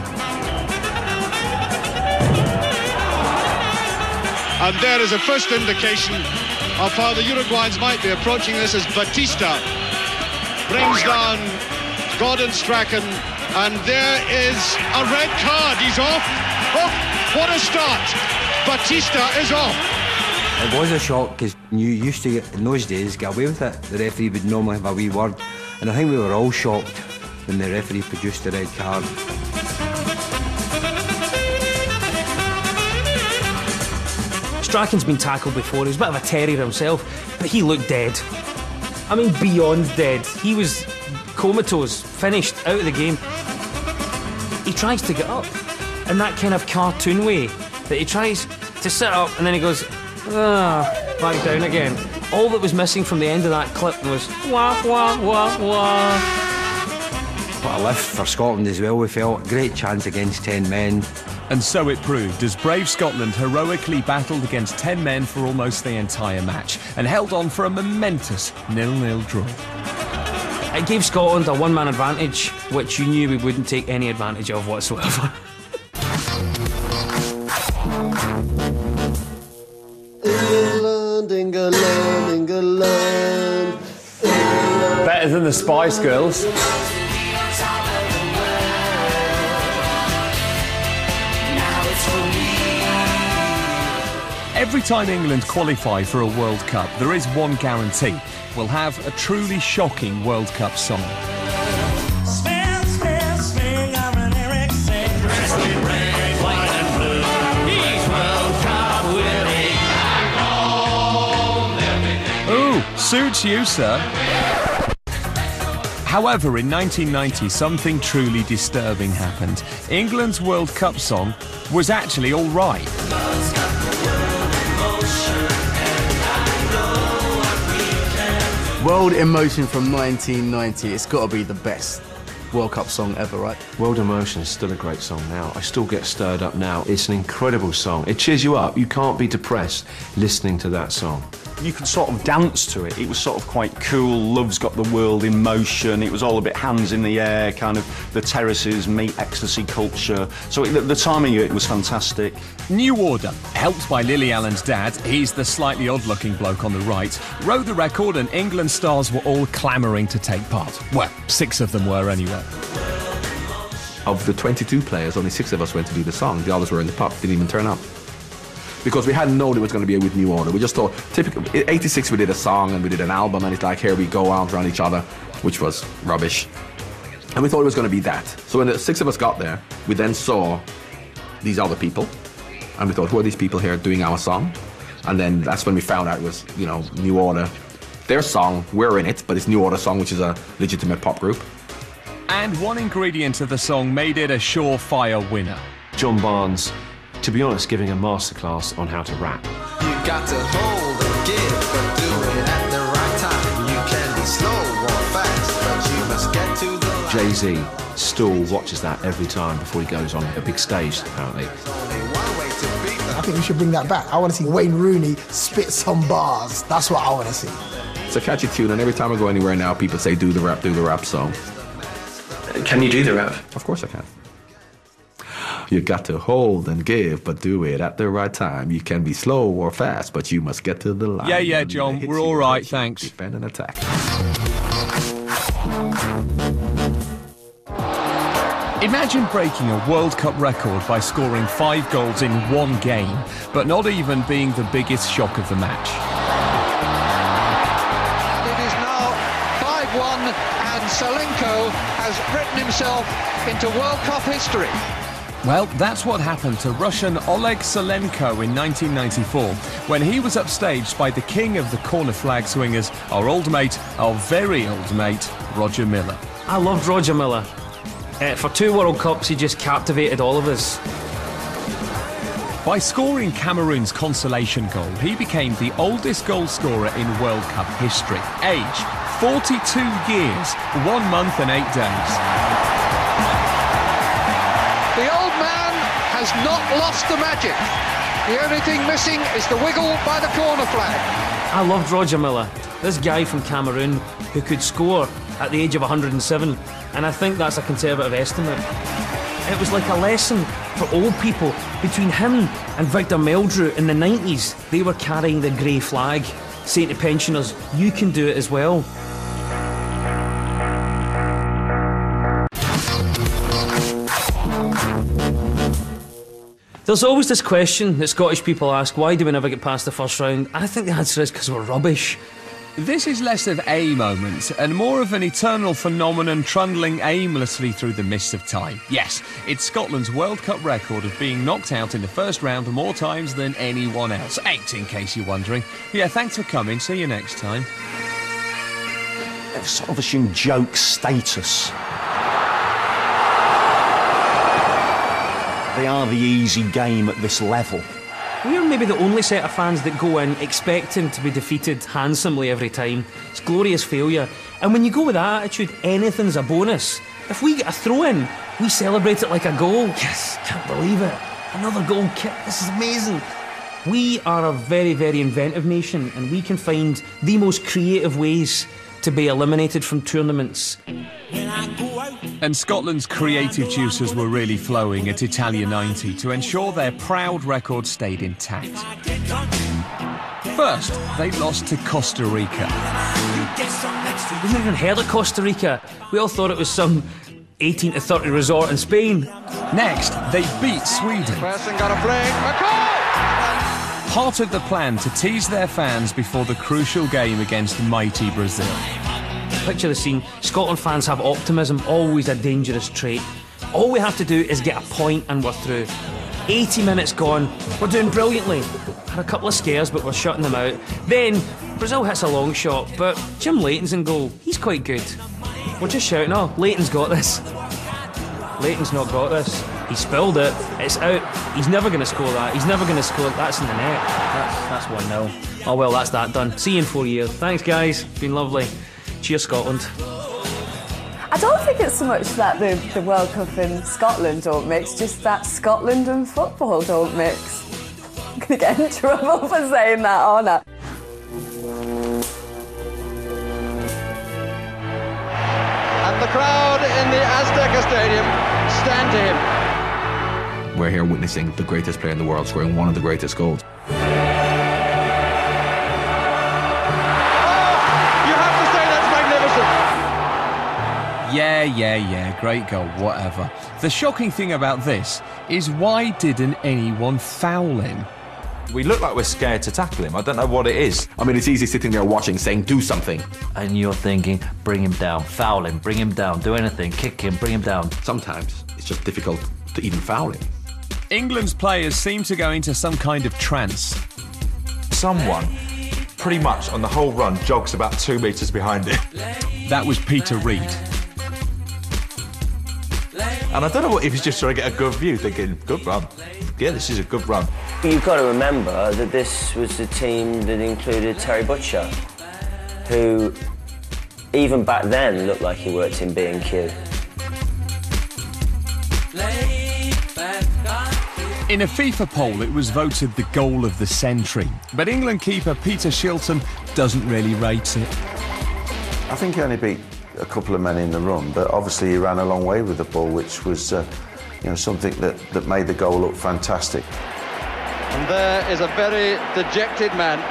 And there is a first indication of how the Uruguayans might be approaching this as Batista brings down Gordon Strachan, and there is a red card. He's off. Oh, what a start. Batista is off. It was a shock because you used to, in those days, get away with it. The referee would normally have a wee word, and I think we were all shocked when the referee produced the red card. Strachan's been tackled before. He was a bit of a terrier himself, but he looked dead. I mean, beyond dead. He was comatose, finished, out of the game. He tries to get up in that kind of cartoon way, that he tries to sit up and then he goes, back down again. All that was missing from the end of that clip was wah, wah, wah, wah. What a lift for Scotland as well, we felt. Great chance against 10 men. And so it proved, as brave Scotland heroically battled against 10 men for almost the entire match and held on for a momentous 0-0 draw. It gave Scotland a one-man advantage, which you knew we wouldn't take any advantage of whatsoever. England, England, England. Better than the Spice Girls. Every time England qualify for a World Cup, there is one guarantee. We'll have a truly shocking World Cup song. Ooh, suits you, sir. However, in 1990, something truly disturbing happened. England's World Cup song was actually all right. World Emotion from 1990. It's got to be the best World Cup song ever, right? World Emotion is still a great song now. I still get stirred up now. It's an incredible song. It cheers you up. You can't be depressed listening to that song. You could sort of dance to it. It was sort of quite cool. Love's got the world in motion. It was all a bit hands in the air, kind of the terraces meet ecstasy culture. So the timing of it was fantastic. New Order, helped by Lily Allen's dad, he's the slightly odd-looking bloke on the right, wrote the record and England stars were all clamouring to take part. Well, 6 of them were anyway. Of the 22 players, only 6 of us went to do the song. The others were in the pub, didn't even turn up. Because we hadn't known it was going to be with New Order. We just thought, typically, in 86 we did a song and we did an album and it's like, here we go, arms around each other, which was rubbish. And we thought it was going to be that. So when the 6 of us got there, we then saw these other people and we thought, who are these people here doing our song? And then that's when we found out it was, you know, New Order. Their song, we're in it, but it's New Order song, which is a legitimate pop group. And one ingredient of the song made it a surefire winner. John Barnes, to be honest, giving a masterclass on how to rap. You got to hold and give, but do it at the right time. You can be slow or fast, but you must get to the line. Jay-Z still watches that every time before he goes on a big stage, apparently. I think we should bring that back. I want to see Wayne Rooney spit some bars. That's what I want to see. It's a catchy tune, and every time I go anywhere now, people say, do the rap, so. Can you do the rap? Of course I can. You got to hold and give, but do it at the right time. You can be slow or fast, but you must get to the line. Yeah, John, we're all right, thanks. Defend and attack. Imagine breaking a World Cup record by scoring 5 goals in one game, but not even being the biggest shock of the match. It is now 5-1, and Salenko has written himself into World Cup history. Well, that's what happened to Russian Oleg Salenko in 1994, when he was upstaged by the king of the corner flag swingers, our old mate, our very old mate, Roger Milla. I loved Roger Milla. For 2 World Cups, he just captivated all of us. By scoring Cameroon's consolation goal, he became the oldest goal scorer in World Cup history. Age, 42 years, 1 month and 8 days. The old man has not lost the magic. The only thing missing is the wiggle by the corner flag. I loved Roger Milla, this guy from Cameroon who could score at the age of 107, and I think that's a conservative estimate. It was like a lesson for old people. Between him and Victor Meldrew in the 90s, they were carrying the grey flag, saying to pensioners, you can do it as well. There's always this question that Scottish people ask, why do we never get past the first round? I think the answer is because we're rubbish. This is less of a moment and more of an eternal phenomenon trundling aimlessly through the mists of time. Yes, it's Scotland's World Cup record of being knocked out in the first round more times than anyone else. 8, in case you're wondering. Yeah, thanks for coming. See you next time. They've sort of assumed joke status. They are the easy game at this level. We're maybe the only set of fans that go in expecting to be defeated handsomely every time. It's glorious failure. And when you go with that attitude, anything's a bonus. If we get a throw-in, we celebrate it like a goal. Yes, can't believe it. Another goal kick. This is amazing. We are a very, very inventive nation, and we can find the most creative ways to be eliminated from tournaments. And Scotland's creative juices were really flowing at Italia 90 to ensure their proud record stayed intact. First, they lost to Costa Rica. We've never even heard of Costa Rica. We all thought it was some 18 to 30 resort in Spain. Next, they beat Sweden. Person got a flag. McCall! Part of the plan to tease their fans before the crucial game against mighty Brazil. Picture the scene. Scotland fans have optimism, always a dangerous trait. All we have to do is get a point and we're through. 80 minutes gone, we're doing brilliantly. Had a couple of scares, but we're shutting them out. Then, Brazil hits a long shot, but Jim Leighton's in goal. He's quite good. We're just shouting, oh, Leighton's got this. Leighton's not got this. He spilled it, it's out. He's never going to score that. He's never going to score it. That's in the net. That's 1-0. Oh well, that's that done. See you in 4 years. Thanks guys, been lovely. Cheers Scotland. I don't think it's so much that the World Cup in Scotland don't mix, just that Scotland and football don't mix. I'm going to get in trouble for saying that, aren't I? And the crowd in the Azteca Stadium stand to him. We're here witnessing the greatest player in the world scoring one of the greatest goals. Yeah, great goal, whatever. The shocking thing about this is why didn't anyone foul him? We look like we're scared to tackle him. I don't know what it is. I mean, it's easy sitting there watching, saying, do something. And you're thinking, bring him down, foul him, bring him down, do anything, kick him, bring him down. Sometimes it's just difficult to even foul him. England's players seem to go into some kind of trance. Someone, pretty much on the whole run, jogs about 2 metres behind him. That was Peter Reid. And I don't know if he's just trying to get a good view, thinking, good run. Yeah, this is a good run. You've got to remember that this was the team that included Terry Butcher, who even back then looked like he worked in B&Q. In a FIFA poll, it was voted the goal of the century. But England keeper Peter Shilton doesn't really rate it. I think he only beat a couple of men in the run, but obviously he ran a long way with the ball, which was something that made the goal look fantastic. And there is a very dejected man.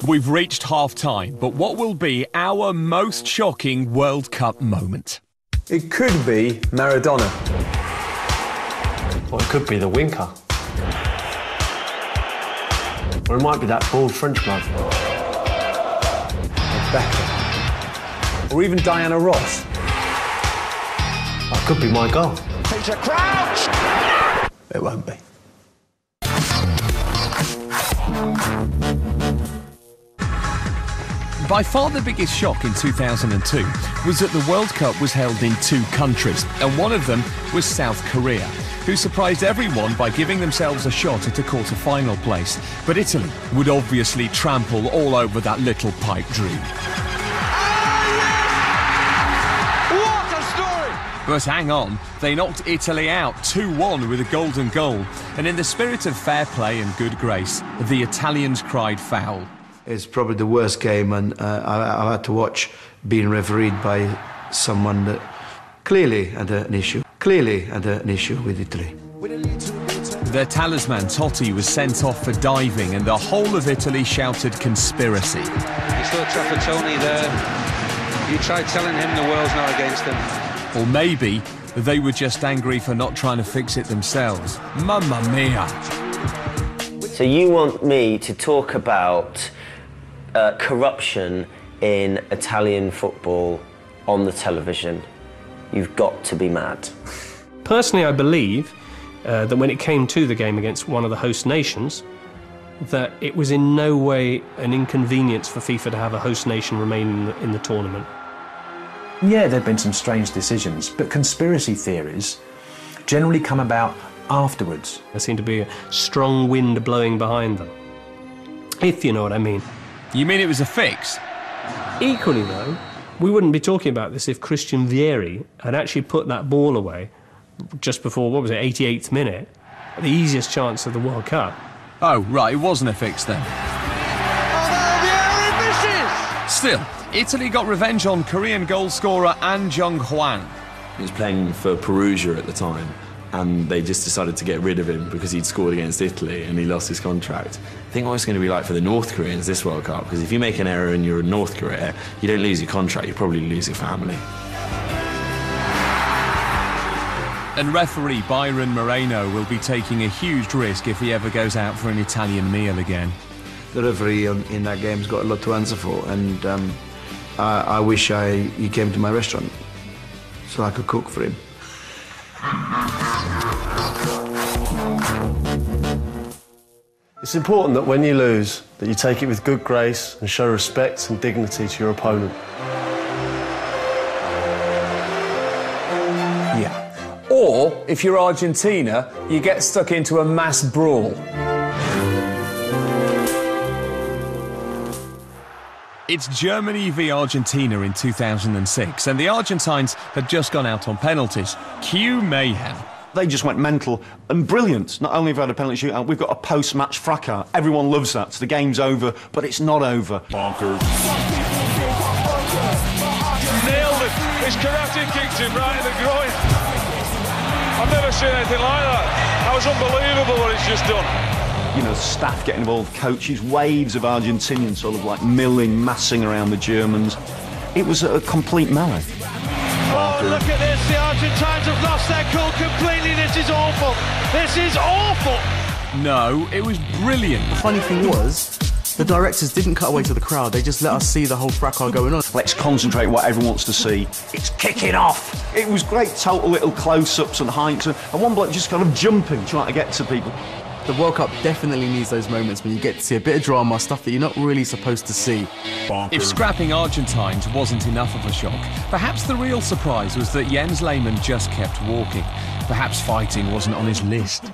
We've reached half-time, but what will be our most shocking World Cup moment? It could be Maradona. Or it could be the Winker. Or it might be that bald French bloke. Beckham. Or even Diana Ross. That could be my goal. Peter Crouch! It won't be. By far the biggest shock in 2002 was that the World Cup was held in 2 countries, and one of them was South Korea, who surprised everyone by giving themselves a shot at a quarter-final place. But Italy would obviously trample all over that little pipe dream. What a story! But hang on, they knocked Italy out 2-1 with a golden goal. And in the spirit of fair play and good grace, the Italians cried foul. It's probably the worst game, and I've had to watch being refereed by someone that clearly had an issue with Italy. Their talisman Totti was sent off for diving, and the whole of Italy shouted conspiracy. You saw Trapattoni there. You tried telling him the world's not against him. Or maybe they were just angry for not trying to fix it themselves. Mamma mia! So you want me to talk about corruption in Italian football on the television? You've got to be mad. Personally, I believe that when it came to the game against one of the host nations, that it was in no way an inconvenience for FIFA to have a host nation remain in the tournament. Yeah, there have been some strange decisions, but conspiracy theories generally come about afterwards. There seemed to be a strong wind blowing behind them, if you know what I mean. You mean it was a fix? Equally, though, we wouldn't be talking about this if Christian Vieri had actually put that ball away just before, 88th minute, the easiest chance of the World Cup. Oh, right, it wasn't a fix then. Vieri misses! Still, Italy got revenge on Korean goalscorer An Jung-hwan. He was playing for Perugia at the time, and they just decided to get rid of him because he'd scored against Italy and he lost his contract. I think what it's going to be like for the North Koreans this World Cup, because if you make an error and you're in North Korea, you don't lose your contract, you probably lose your family. And referee Byron Moreno will be taking a huge risk if he ever goes out for an Italian meal again. The referee in that game's got a lot to answer for, and I wish he came to my restaurant so I could cook for him. It's important that when you lose, that you take it with good grace and show respect and dignity to your opponent. Yeah. Or, if you're Argentina, you get stuck into a mass brawl. It's Germany v Argentina in 2006, and the Argentines had just gone out on penalties. Cue mayhem. They just went mental and brilliant. Not only have we had a penalty shootout, we've got a post-match fracas. Everyone loves that. So the game's over, but it's not over. Bonkers. Nailed it. His karate kicked him right in the groin. I've never seen anything like that. That was unbelievable what he's just done. You know, staff getting involved, coaches, waves of Argentinians sort of like milling, massing around the Germans. It was a complete melee. Oh, look at this. The Argentines have lost their cool completely. This is awful. This is awful. No, it was brilliant. The funny thing was, the directors didn't cut away to the crowd. They just let us see the whole fracas going on. Let's concentrate what everyone wants to see. It's kicking off. It was great, total little close-ups and heights, and one bloke just kind of jumping, trying to get to people. The World Cup definitely needs those moments when you get to see a bit of drama, stuff that you're not really supposed to see. Bonkers. If scrapping Argentines wasn't enough of a shock, perhaps the real surprise was that Jens Lehmann just kept walking. Perhaps fighting wasn't on his list.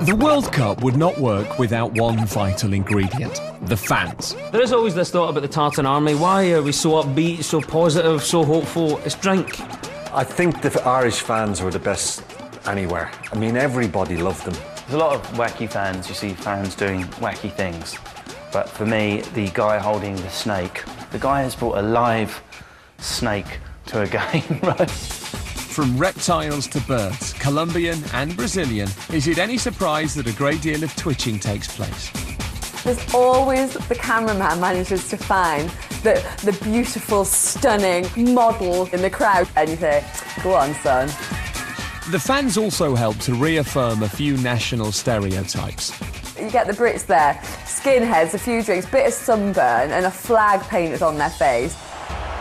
The World Cup would not work without one vital ingredient: the fans. There is always this thought about the Tartan Army. Why are we so upbeat, so positive, so hopeful? It's drink. I think the Irish fans were the best anywhere. I mean, everybody loved them. There's a lot of wacky fans. You see fans doing wacky things. But for me, the guy holding the snake, the guy has brought a live snake to a game, right? From reptiles to birds, Colombian and Brazilian, is it any surprise that a great deal of twitching takes place? There's always the cameraman manages to find the beautiful, stunning model in the crowd. And you think, go on, son. The fans also help to reaffirm a few national stereotypes. You get the Brits there, skinheads, a few drinks, bit of sunburn and a flag painted on their face.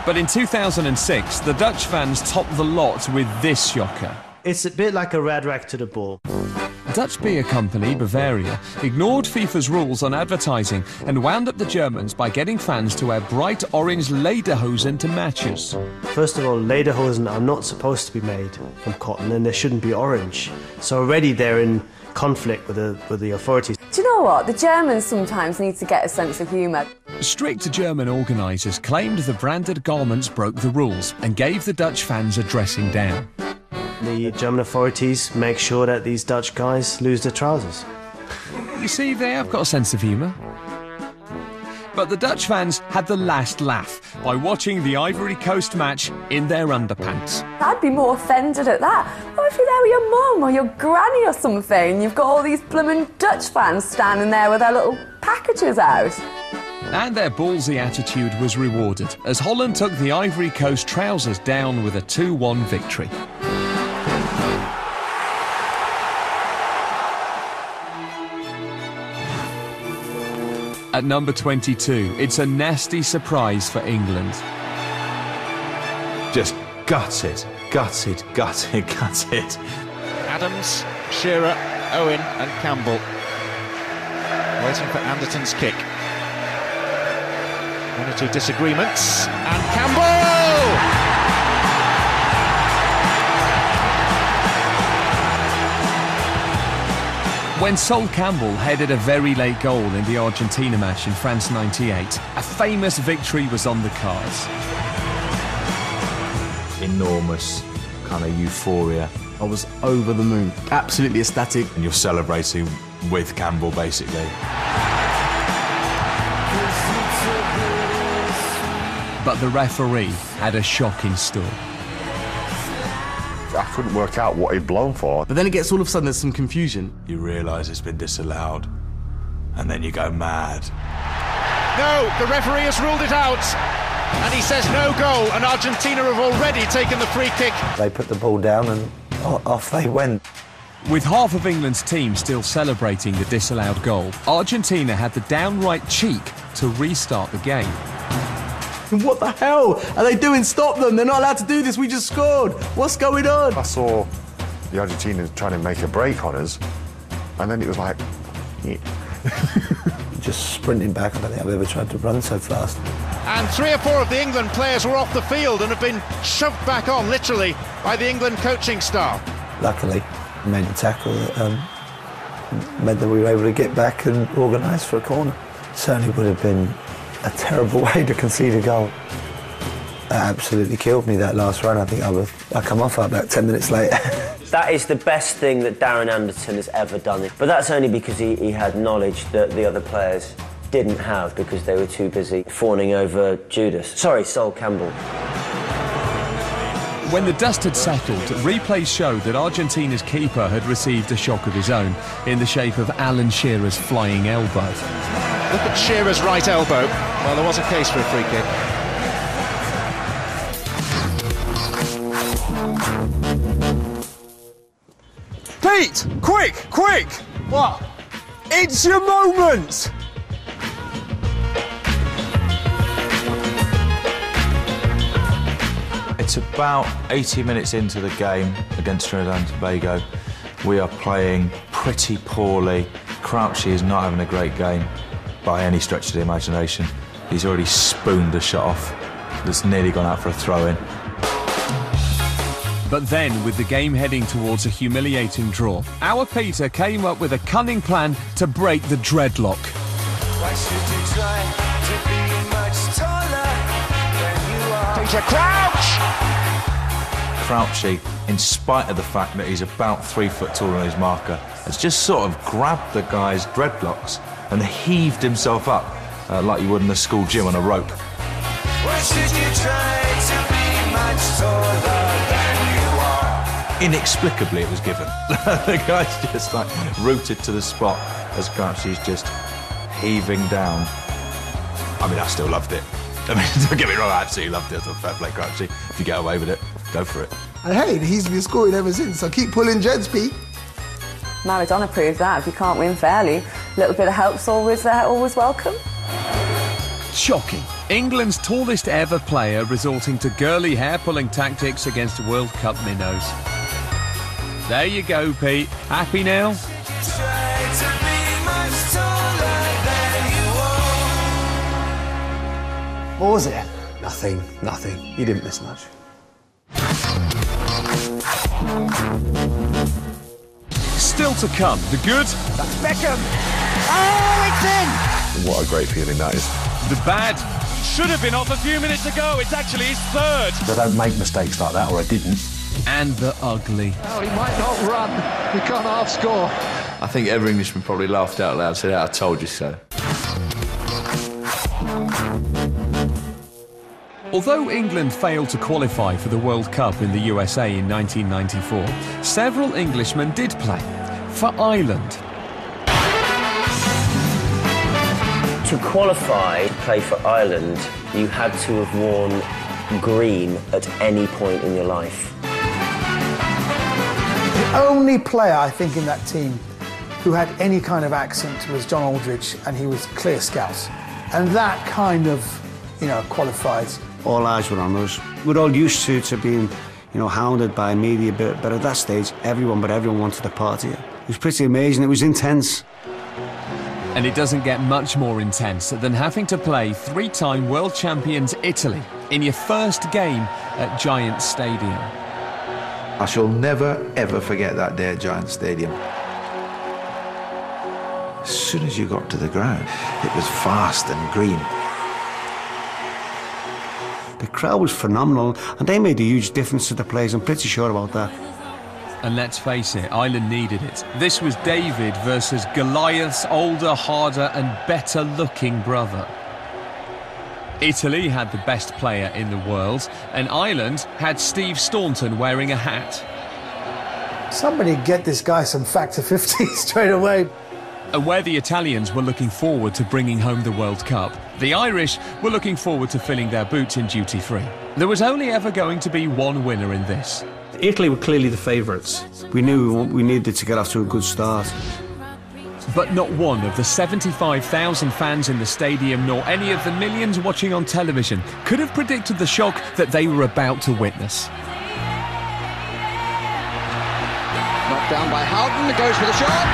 But in 2006, the Dutch fans topped the lot with this shocker. It's a bit like a red rag to the bull. Dutch beer company Bavaria ignored FIFA's rules on advertising and wound up the Germans by getting fans to wear bright orange lederhosen to matches. First of all, lederhosen are not supposed to be made from cotton, and they shouldn't be orange. So already they're in conflict with the authorities. Do you know what? The Germans sometimes need to get a sense of humour. Strict German organisers claimed the branded garments broke the rules and gave the Dutch fans a dressing down. The German authorities make sure that these Dutch guys lose their trousers. You see, they have got a sense of humour. But the Dutch fans had the last laugh by watching the Ivory Coast match in their underpants. I'd be more offended at that. What if you're there with your mum or your granny or something? You've got all these blooming Dutch fans standing there with their little packages out. And their ballsy attitude was rewarded as Holland took the Ivory Coast trousers down with a 2-1 victory. At number 22, it's a nasty surprise for England. Just gutted, gutted, gutted, gutted. Adams, Shearer, Owen and Campbell waiting for Anderton's kick. One or two disagreements, and Campbell! When Sol Campbell headed a very late goal in the Argentina match in France '98, a famous victory was on the cards. Enormous kind of euphoria. I was over the moon, absolutely ecstatic. And you're celebrating with Campbell, basically. But the referee had a shock in store. I couldn't work out what he'd blown for. But then it gets all of a sudden there's some confusion. You realise it's been disallowed, and then you go mad. No, the referee has ruled it out, and he says no goal, and Argentina have already taken the free kick. They put the ball down and off they went. With half of England's team still celebrating the disallowed goal, Argentina had the downright cheek to restart the game. What the hell are they doing? Stop them! They're not allowed to do this. We just scored. What's going on? I saw the Argentinians trying to make a break on us, and then it was like, yeah. Just sprinting back. I don't think I've ever tried to run so fast. And 3 or 4 of the England players were off the field and have been shoved back on, literally, by the England coaching staff. Luckily, I made the tackle that meant that we were able to get back and organise for a corner. Certainly would have been a terrible way to concede a goal. That absolutely killed me, that last run. I think I come off about 10 minutes later. That is the best thing that Darren Anderton has ever done. But that's only because he had knowledge that the other players didn't have because they were too busy fawning over Sol Campbell. When the dust had settled, replays showed that Argentina's keeper had received a shock of his own in the shape of Alan Shearer's flying elbow. Look at Shearer's right elbow. Well, there was a case for a free kick. Pete! Quick! Quick! What? It's your moment! It's about 80 minutes into the game against Trinidad and Tobago. We are playing pretty poorly. Crouchy is not having a great game by any stretch of the imagination. He's already spooned a shot off that's nearly gone out for a throw-in. But then, with the game heading towards a humiliating draw, our Peter came up with a cunning plan to break the dreadlock. Why should you try to be much taller than you are? Peter Crouch! Crouchy, in spite of the fact that he's about 3 foot taller than his marker, has just sort of grabbed the guy's dreadlocks and heaved himself up like you would in a school gym on a rope. Why should you try to be much taller than you are? Inexplicably, it was given. The guy's just like rooted to the spot as Crouchy's just heaving down. I mean, I still loved it. I mean, don't get me wrong, I absolutely loved it. Fair play, Crouchy. If you get away with it, go for it. And hey, he's been scoring ever since, so keep pulling dreads, Pete. Maradona proved that if you can't win fairly, a little bit of help's always welcome. Shocking. England's tallest ever player resorting to girly hair-pulling tactics against World Cup minnows. There you go, Pete. Happy now? What was it? Nothing. You didn't miss much. Still to come, the good. That's Beckham. Oh, it's in! What a great feeling that is. The bad. Should have been off a few minutes ago. It's actually his third. I don't make mistakes like that, or I didn't. And the ugly. Oh, he might not run. He can't half score. I think every Englishman probably laughed out loud, said, "I told you so." Although England failed to qualify for the World Cup in the USA in 1994, several Englishmen did play for Ireland. To qualify to play for Ireland, you had to have worn green at any point in your life. The only player, I think, in that team who had any kind of accent was John Aldridge, and he was clear Scouse. And that kind of, qualifies. All eyes were on us. We're all used to being, hounded by media, but at that stage, everyone wanted to party. It was pretty amazing. It was intense. And it doesn't get much more intense than having to play three-time world champions Italy in your first game at Giant Stadium. I shall never, ever forget that day at Giant Stadium. As soon as you got to the ground, it was fast and green. The crowd was phenomenal, and they made a huge difference to the players. I'm pretty sure about that. And let's face it, Ireland needed it. This was David versus Goliath's older, harder and better-looking brother. Italy had the best player in the world, and Ireland had Steve Staunton wearing a hat. Somebody get this guy some Factor 50 straight away. And where the Italians were looking forward to bringing home the World Cup, the Irish were looking forward to filling their boots in duty-free. There was only ever going to be one winner in this. Italy were clearly the favourites. We knew we needed to get off to a good start. But not one of the 75,000 fans in the stadium, nor any of the millions watching on television, could have predicted the shock that they were about to witness. Knocked down by Houghton, goes for the shot.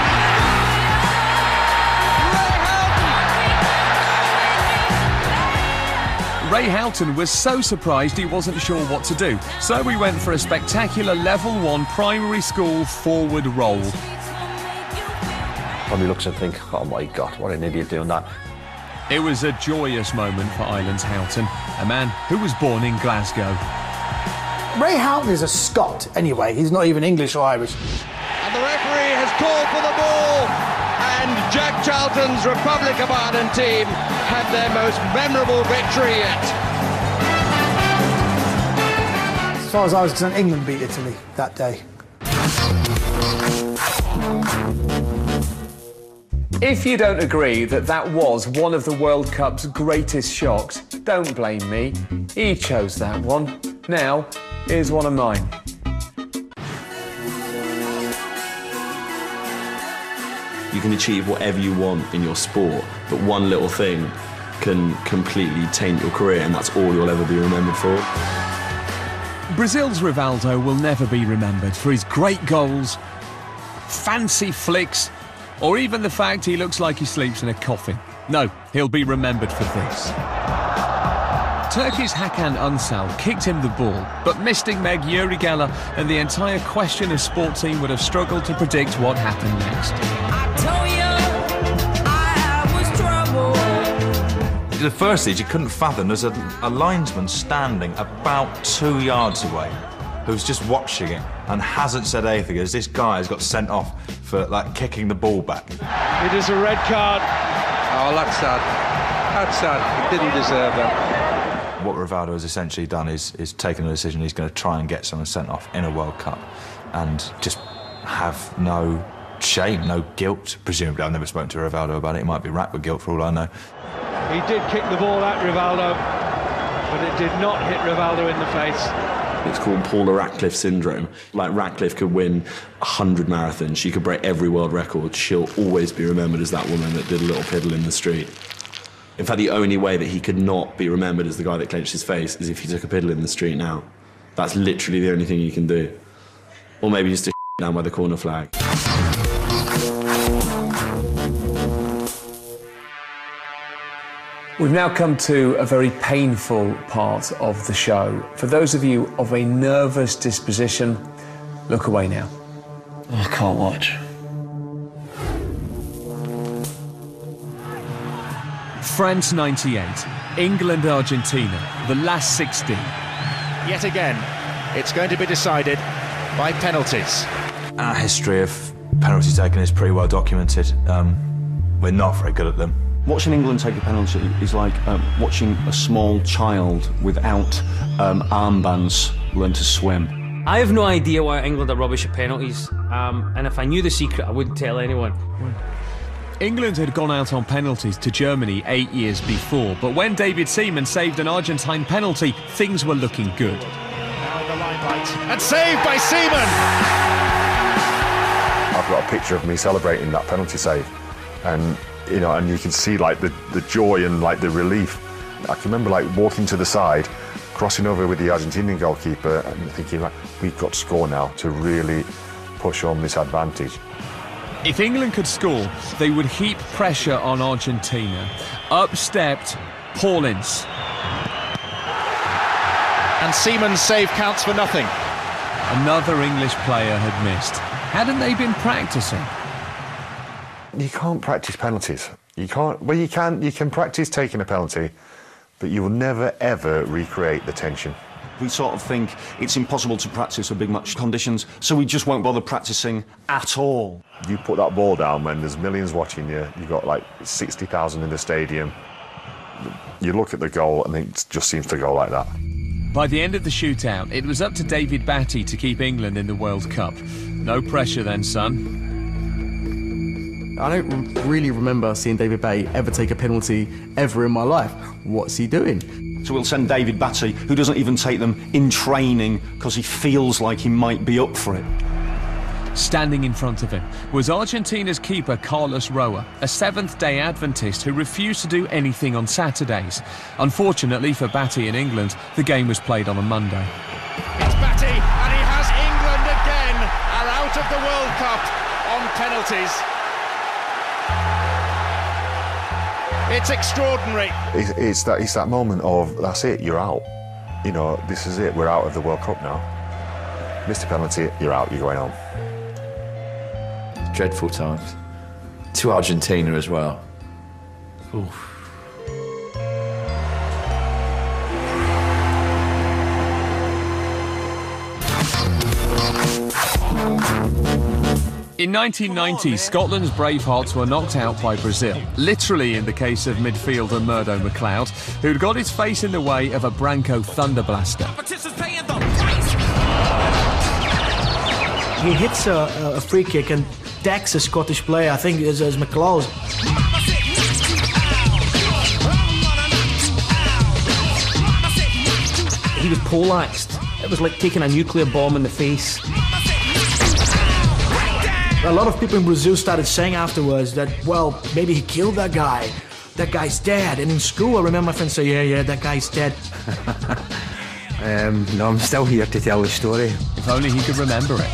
Ray Houghton was so surprised he wasn't sure what to do, so we went for a spectacular Level 1 primary school forward roll. Probably looks and think, oh my God, what an idiot doing that. It was a joyous moment for Ireland's Houghton, a man who was born in Glasgow. Ray Houghton is a Scot anyway, he's not even English or Irish. And the referee has called for the ball. And Jack Charlton's Republic of Ireland team had their most memorable victory yet. As far as I was concerned, England beat Italy that day. If you don't agree that that was one of the World Cup's greatest shocks, don't blame me. He chose that one. Now, here's one of mine. You can achieve whatever you want in your sport, but one little thing can completely taint your career, and that's all you'll ever be remembered for. Brazil's Rivaldo will never be remembered for his great goals, fancy flicks, or even the fact he looks like he sleeps in a coffin. No, he'll be remembered for this. Turkey's Hakan Ünsal kicked him the ball, but Mystic Meg, Yuri Geller and the entire Question of Sport team would have struggled to predict what happened next. The first stage, you couldn't fathom. There's a linesman standing about 2 yards away who's just watching it and hasn't said anything, as this guy has got sent off for kicking the ball back. It is a red card. Oh, that's sad. That's sad. He didn't deserve that. What Rivaldo has essentially done is taken a decision. He's going to try and get someone sent off in a World Cup and just have no shame, no guilt. Presumably, I've never spoken to Rivaldo about it. He might be racked with guilt for all I know. He did kick the ball at Rivaldo, but it did not hit Rivaldo in the face. It's called Paula Radcliffe syndrome. Like, Radcliffe could win 100 marathons, she could break every world record, she'll always be remembered as that woman that did a little piddle in the street. In fact, the only way that he could not be remembered as the guy that clenched his face is if he took a piddle in the street now. That's literally the only thing you can do. Or maybe just a down by the corner flag. We've now come to a very painful part of the show. For those of you of a nervous disposition, look away now. I can't watch. France 98, England Argentina, the last 16. Yet again, it's going to be decided by penalties. Our history of penalty taking is pretty well documented. We're not very good at them. Watching England take a penalty is like watching a small child without armbands learn to swim. I have no idea why England are rubbish at penalties, and if I knew the secret, I wouldn't tell anyone. England had gone out on penalties to Germany 8 years before, but when David Seaman saved an Argentine penalty, things were looking good. Now the limelight, and saved by Seaman! I've got a picture of me celebrating that penalty save, and and you can see like the joy and like the relief. I can remember like walking to the side, crossing over with the Argentinian goalkeeper, and thinking like, we've got to score now to really push on this advantage. If England could score, they would heap pressure on Argentina. Up stepped Paulins. And Seaman's save counts for nothing. Another English player had missed. Hadn't they been practicing? You can't practice penalties. You can't. Well, you can. You can practice taking a penalty, but you will never ever recreate the tension. We sort of think it's impossible to practice for big match conditions, so we just won't bother practicing at all. You put that ball down when there's millions watching you. You've got like 60,000 in the stadium. You look at the goal and it just seems to go like that. By the end of the shootout, it was up to David Batty to keep England in the World Cup. No pressure then, son. I don't really remember seeing David Batty ever take a penalty ever in my life. What's he doing? So we'll send David Batty, who doesn't even take them in training because he feels like he might be up for it. Standing in front of him was Argentina's keeper Carlos Roa, a Seventh-day Adventist who refused to do anything on Saturdays. Unfortunately for Batty in England, the game was played on a Monday. It's Batty, and he has England again, are out of the World Cup on penalties. It's extraordinary. It's that moment of, that's it, you're out. This is it, we're out of the World Cup now. Missed a penalty, you're out, you're going home. Dreadful times. To Argentina as well. Oof. In 1990, Scotland's Bravehearts were knocked out by Brazil, literally in the case of midfielder Murdo McLeod, who'd got his face in the way of a Branco Thunderblaster. He hits a free kick and decks a Scottish player, I think it is McLeod. He was poleaxed. It was like taking a nuclear bomb in the face. A lot of people in Brazil started saying afterwards that, well, maybe he killed that guy. That guy's dead. And in school, I remember my friends say, yeah, that guy's dead. No, I'm still here to tell the story. If only he could remember it.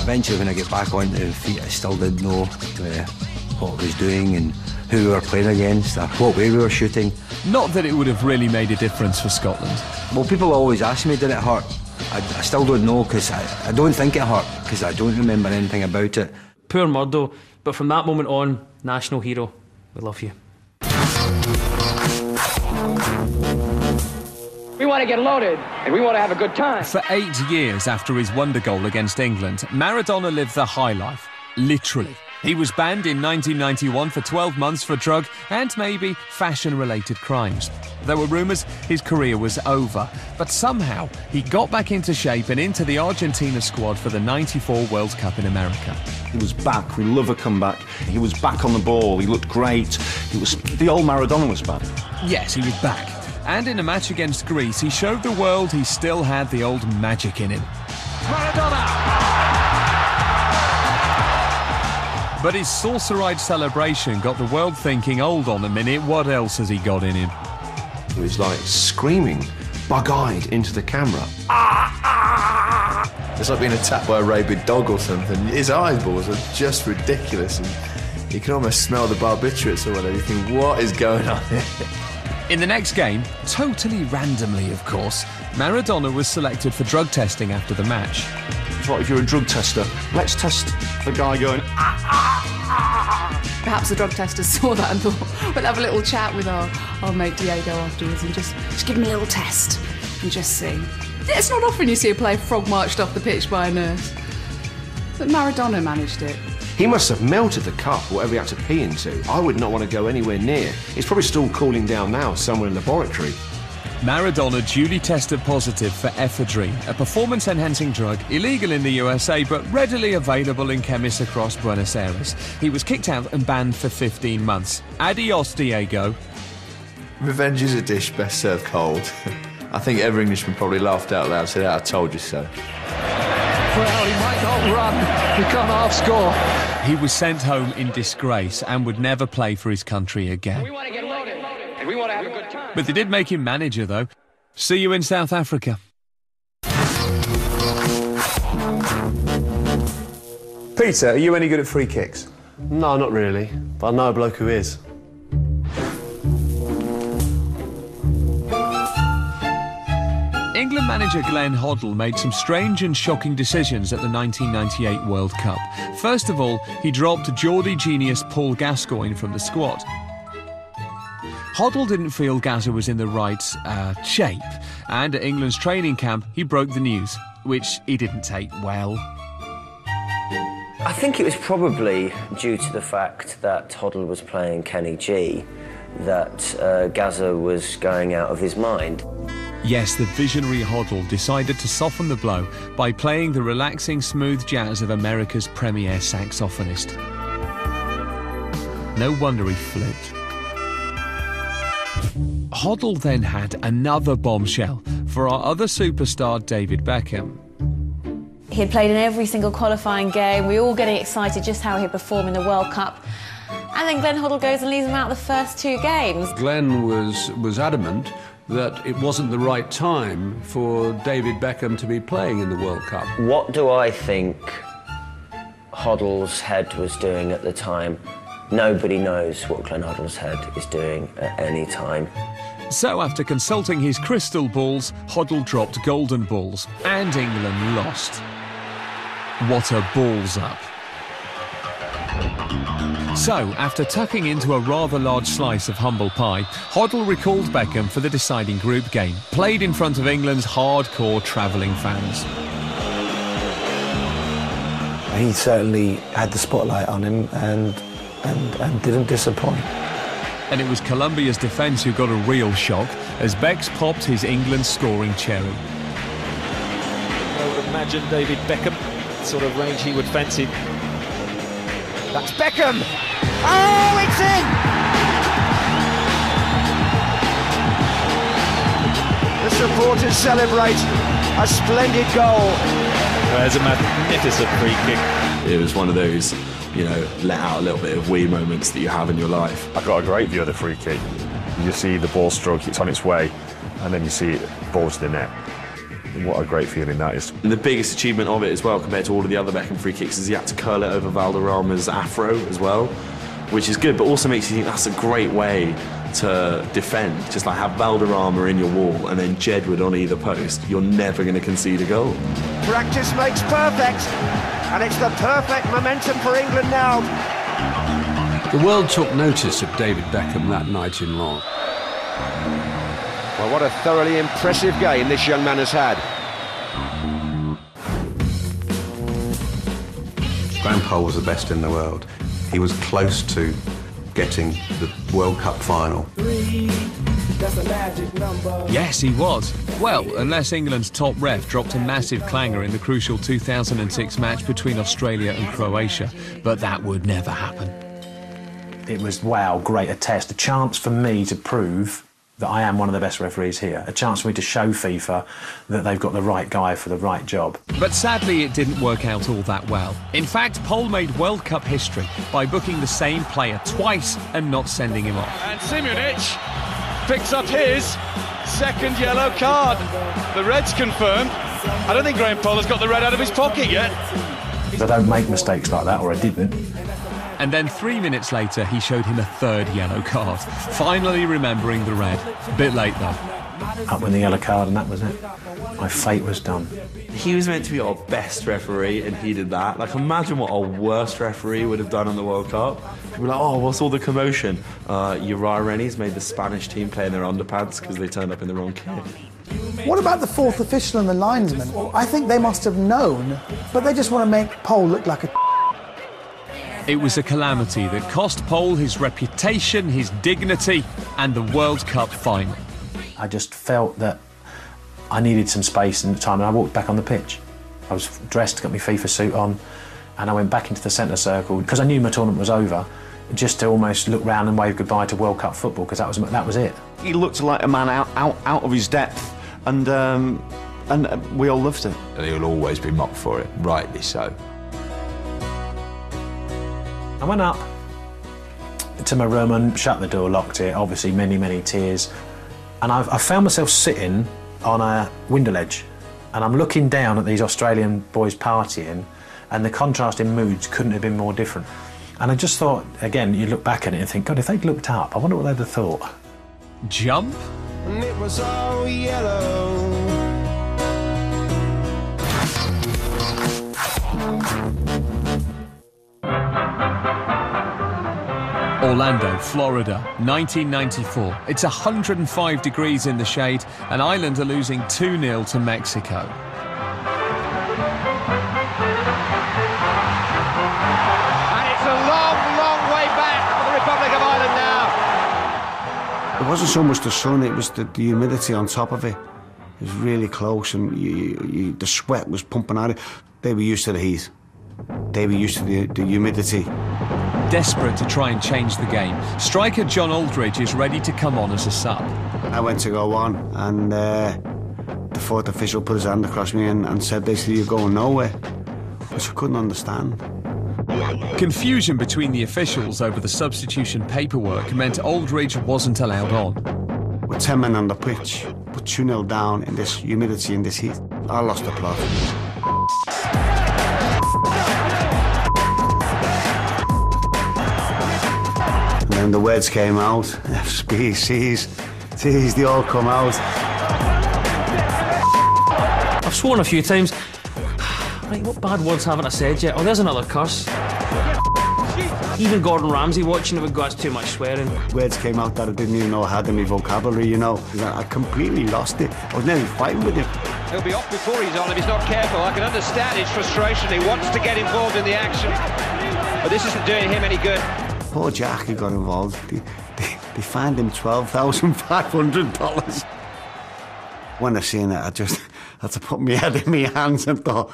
Eventually, when I get back onto the feet, I still didn't know what I was doing and who we were playing against or what way we were shooting. Not that it would have really made a difference for Scotland. Well, people always ask me, did it hurt? I still don't know, because I don't think it hurt, because I don't remember anything about it. Poor Murdo, but from that moment on, national hero. We love you. We want to get loaded, and we want to have a good time. For 8 years after his wonder goal against England, Maradona lived the high life, literally. He was banned in 1991 for 12 months for drug and maybe fashion-related crimes. There were rumours his career was over, but somehow he got back into shape and into the Argentina squad for the '94 World Cup in America. He was back. We love a comeback. He was back on the ball. He looked great. The old Maradona was back. Yes, he was back. And in a match against Greece, he showed the world he still had the old magic in him. Maradona! But his saucer-eyed celebration got the world thinking, hold on a minute, what else has he got in him? He was like screaming, bug-eyed into the camera. It's like being attacked by a rabid dog or something. His eyeballs are just ridiculous. And You can almost smell the barbiturates or whatever. You think, what is going on here? In the next game, totally randomly of course, Maradona was selected for drug testing after the match. Right, if you're a drug tester, let's test the guy going. Perhaps the drug testers saw that and thought, we'll have a little chat with our mate Diego afterwards and just give him a little test and just see. It's not often you see a player frog marched off the pitch by a nurse. But Maradona managed it. He must have melted the cup, whatever he had to pee into. I would not want to go anywhere near. It's probably still cooling down now somewhere in the laboratory. Maradona duly tested positive for ephedrine, a performance-enhancing drug illegal in the USA but readily available in chemists across Buenos Aires. He was kicked out and banned for 15 months. Adios, Diego. Revenge is a dish best served cold. I think every Englishman probably laughed out loud and said, I told you so. Well, he might not run, he can't half-score. He was sent home in disgrace and would never play for his country again. We want to get loaded, and we want to have a good time. But they did make him manager, though. See you in South Africa. Peter, are you any good at free kicks? No, not really. But I know a bloke who is. England manager Glenn Hoddle made some strange and shocking decisions at the 1998 World Cup. First of all, he dropped Geordie genius Paul Gascoigne from the squad. Hoddle didn't feel Gazza was in the right shape, and at England's training camp he broke the news, which he didn't take well. I think it was probably due to the fact that Hoddle was playing Kenny G that Gazza was going out of his mind. Yes, the visionary Hoddle decided to soften the blow by playing the relaxing, smooth jazz of America's premier saxophonist. No wonder he flipped. Hoddle then had another bombshell for our other superstar, David Beckham. He had played in every single qualifying game. We were all getting excited just how he'd perform in the World Cup. And then Glenn Hoddle goes and leaves him out the first 2 games. Glenn was adamant that it wasn't the right time for David Beckham to be playing in the World Cup. What do I think Hoddle's head was doing at the time? Nobody knows what Glenn Hoddle's head is doing at any time. So after consulting his crystal balls, Hoddle dropped golden balls, and England lost. What a balls up. So, after tucking into a rather large slice of humble pie, Hoddle recalled Beckham for the deciding group game, played in front of England's hardcore travelling fans. He certainly had the spotlight on him and didn't disappoint. And it was Colombia's defence who got a real shock as Becks popped his England scoring cherry. I would imagine David Beckham, sort of range he would fancy. That's Beckham! Oh, it's in! The supporters celebrate a splendid goal. There's a magnificent free kick. It was one of those, you know, let out a little bit of wee moments that you have in your life. I got a great view of the free kick. You see the ball stroke, it's on its way, and then you see it ball to the net. What a great feeling that is. And the biggest achievement of it as well, compared to all of the other Beckham free kicks, is he had to curl it over Valderrama's afro as well, which is good, but also makes you think that's a great way to defend. Just like have Valderrama in your wall and then Jedward on either post. You're never going to concede a goal. Practice makes perfect, and it's the perfect momentum for England now. The world took notice of David Beckham that night in Lyon. Well, what a thoroughly impressive game this young man has had. Graham Poll was the best in the world. He was close to getting the World Cup final. Yes, he was. Well, unless England's top ref dropped a massive clanger in the crucial 2006 match between Australia and Croatia. But that would never happen. It was, wow, great, a test, a chance for me to prove that I am one of the best referees here, a chance for me to show FIFA that they've got the right guy for the right job. But sadly, it didn't work out all that well. In fact, Poll made World Cup history by booking the same player twice and not sending him off. And Simunic picks up his second yellow card. The red's confirmed. I don't think Graham Poll has got the red out of his pocket yet. I don't make mistakes like that, or I didn't. And then 3 minutes later, he showed him a third yellow card, finally remembering the red. A bit late, though. Up with the yellow card, and that was it. My fate was done. He was meant to be our best referee, and he did that. Like, imagine what our worst referee would have done on the World Cup. We're like, oh, what's all the commotion? Uriah Rennie's made the Spanish team play in their underpants because they turned up in the wrong kit. What about the fourth official and the linesman? I think they must have known, but they just want to make Pole look like a... It was a calamity that cost Pole his reputation, his dignity, and the World Cup final. I just felt that I needed some space and time, and I walked back on the pitch. I was dressed, got my FIFA suit on, and I went back into the centre circle because I knew my tournament was over, just to almost look round and wave goodbye to World Cup football, because that was it. He looked like a man out of his depth, and we all loved it. And he'll always be mocked for it, rightly so. I went up to my room and shut the door, locked it, obviously many, many tears. And I found myself sitting on a window ledge, and I'm looking down at these Australian boys partying, and the contrast in moods couldn't have been more different. And I just thought, again, you look back at it and think, God, if they'd looked up, I wonder what they'd have thought. Jump? And it was all yellow. Orlando, Florida, 1994. It's 105 degrees in the shade, and Ireland are losing 2-0 to Mexico. And it's a long, long way back for the Republic of Ireland now. It wasn't so much the sun, it was the humidity on top of it. It was really close, and the sweat was pumping out of it. They were used to the heat. They were used to the humidity. Desperate to try and change the game, striker John Aldridge is ready to come on as a sub. I went to go on, and the fourth official put his hand across me and said, basically, you're going nowhere, which I couldn't understand. Confusion between the officials over the substitution paperwork meant Aldridge wasn't allowed on. With 10 men on the pitch, put 2-0 down in this humidity, in this heat, I lost the plot. And then the words came out, species, they all come out. I've sworn a few times. Right, what bad words haven't I said yet? Oh, there's another curse. Even Gordon Ramsay watching it would go, that's too much swearing. Words came out that I didn't even know I had in my vocabulary, you know. I completely lost it. I was nearly fighting with him. He'll be off before he's on if he's not careful. I can understand his frustration. He wants to get involved in the action, but this isn't doing him any good. Poor Jack, who got involved. They fined him $12,500. When I seen it, I just had to put my head in my hands and thought,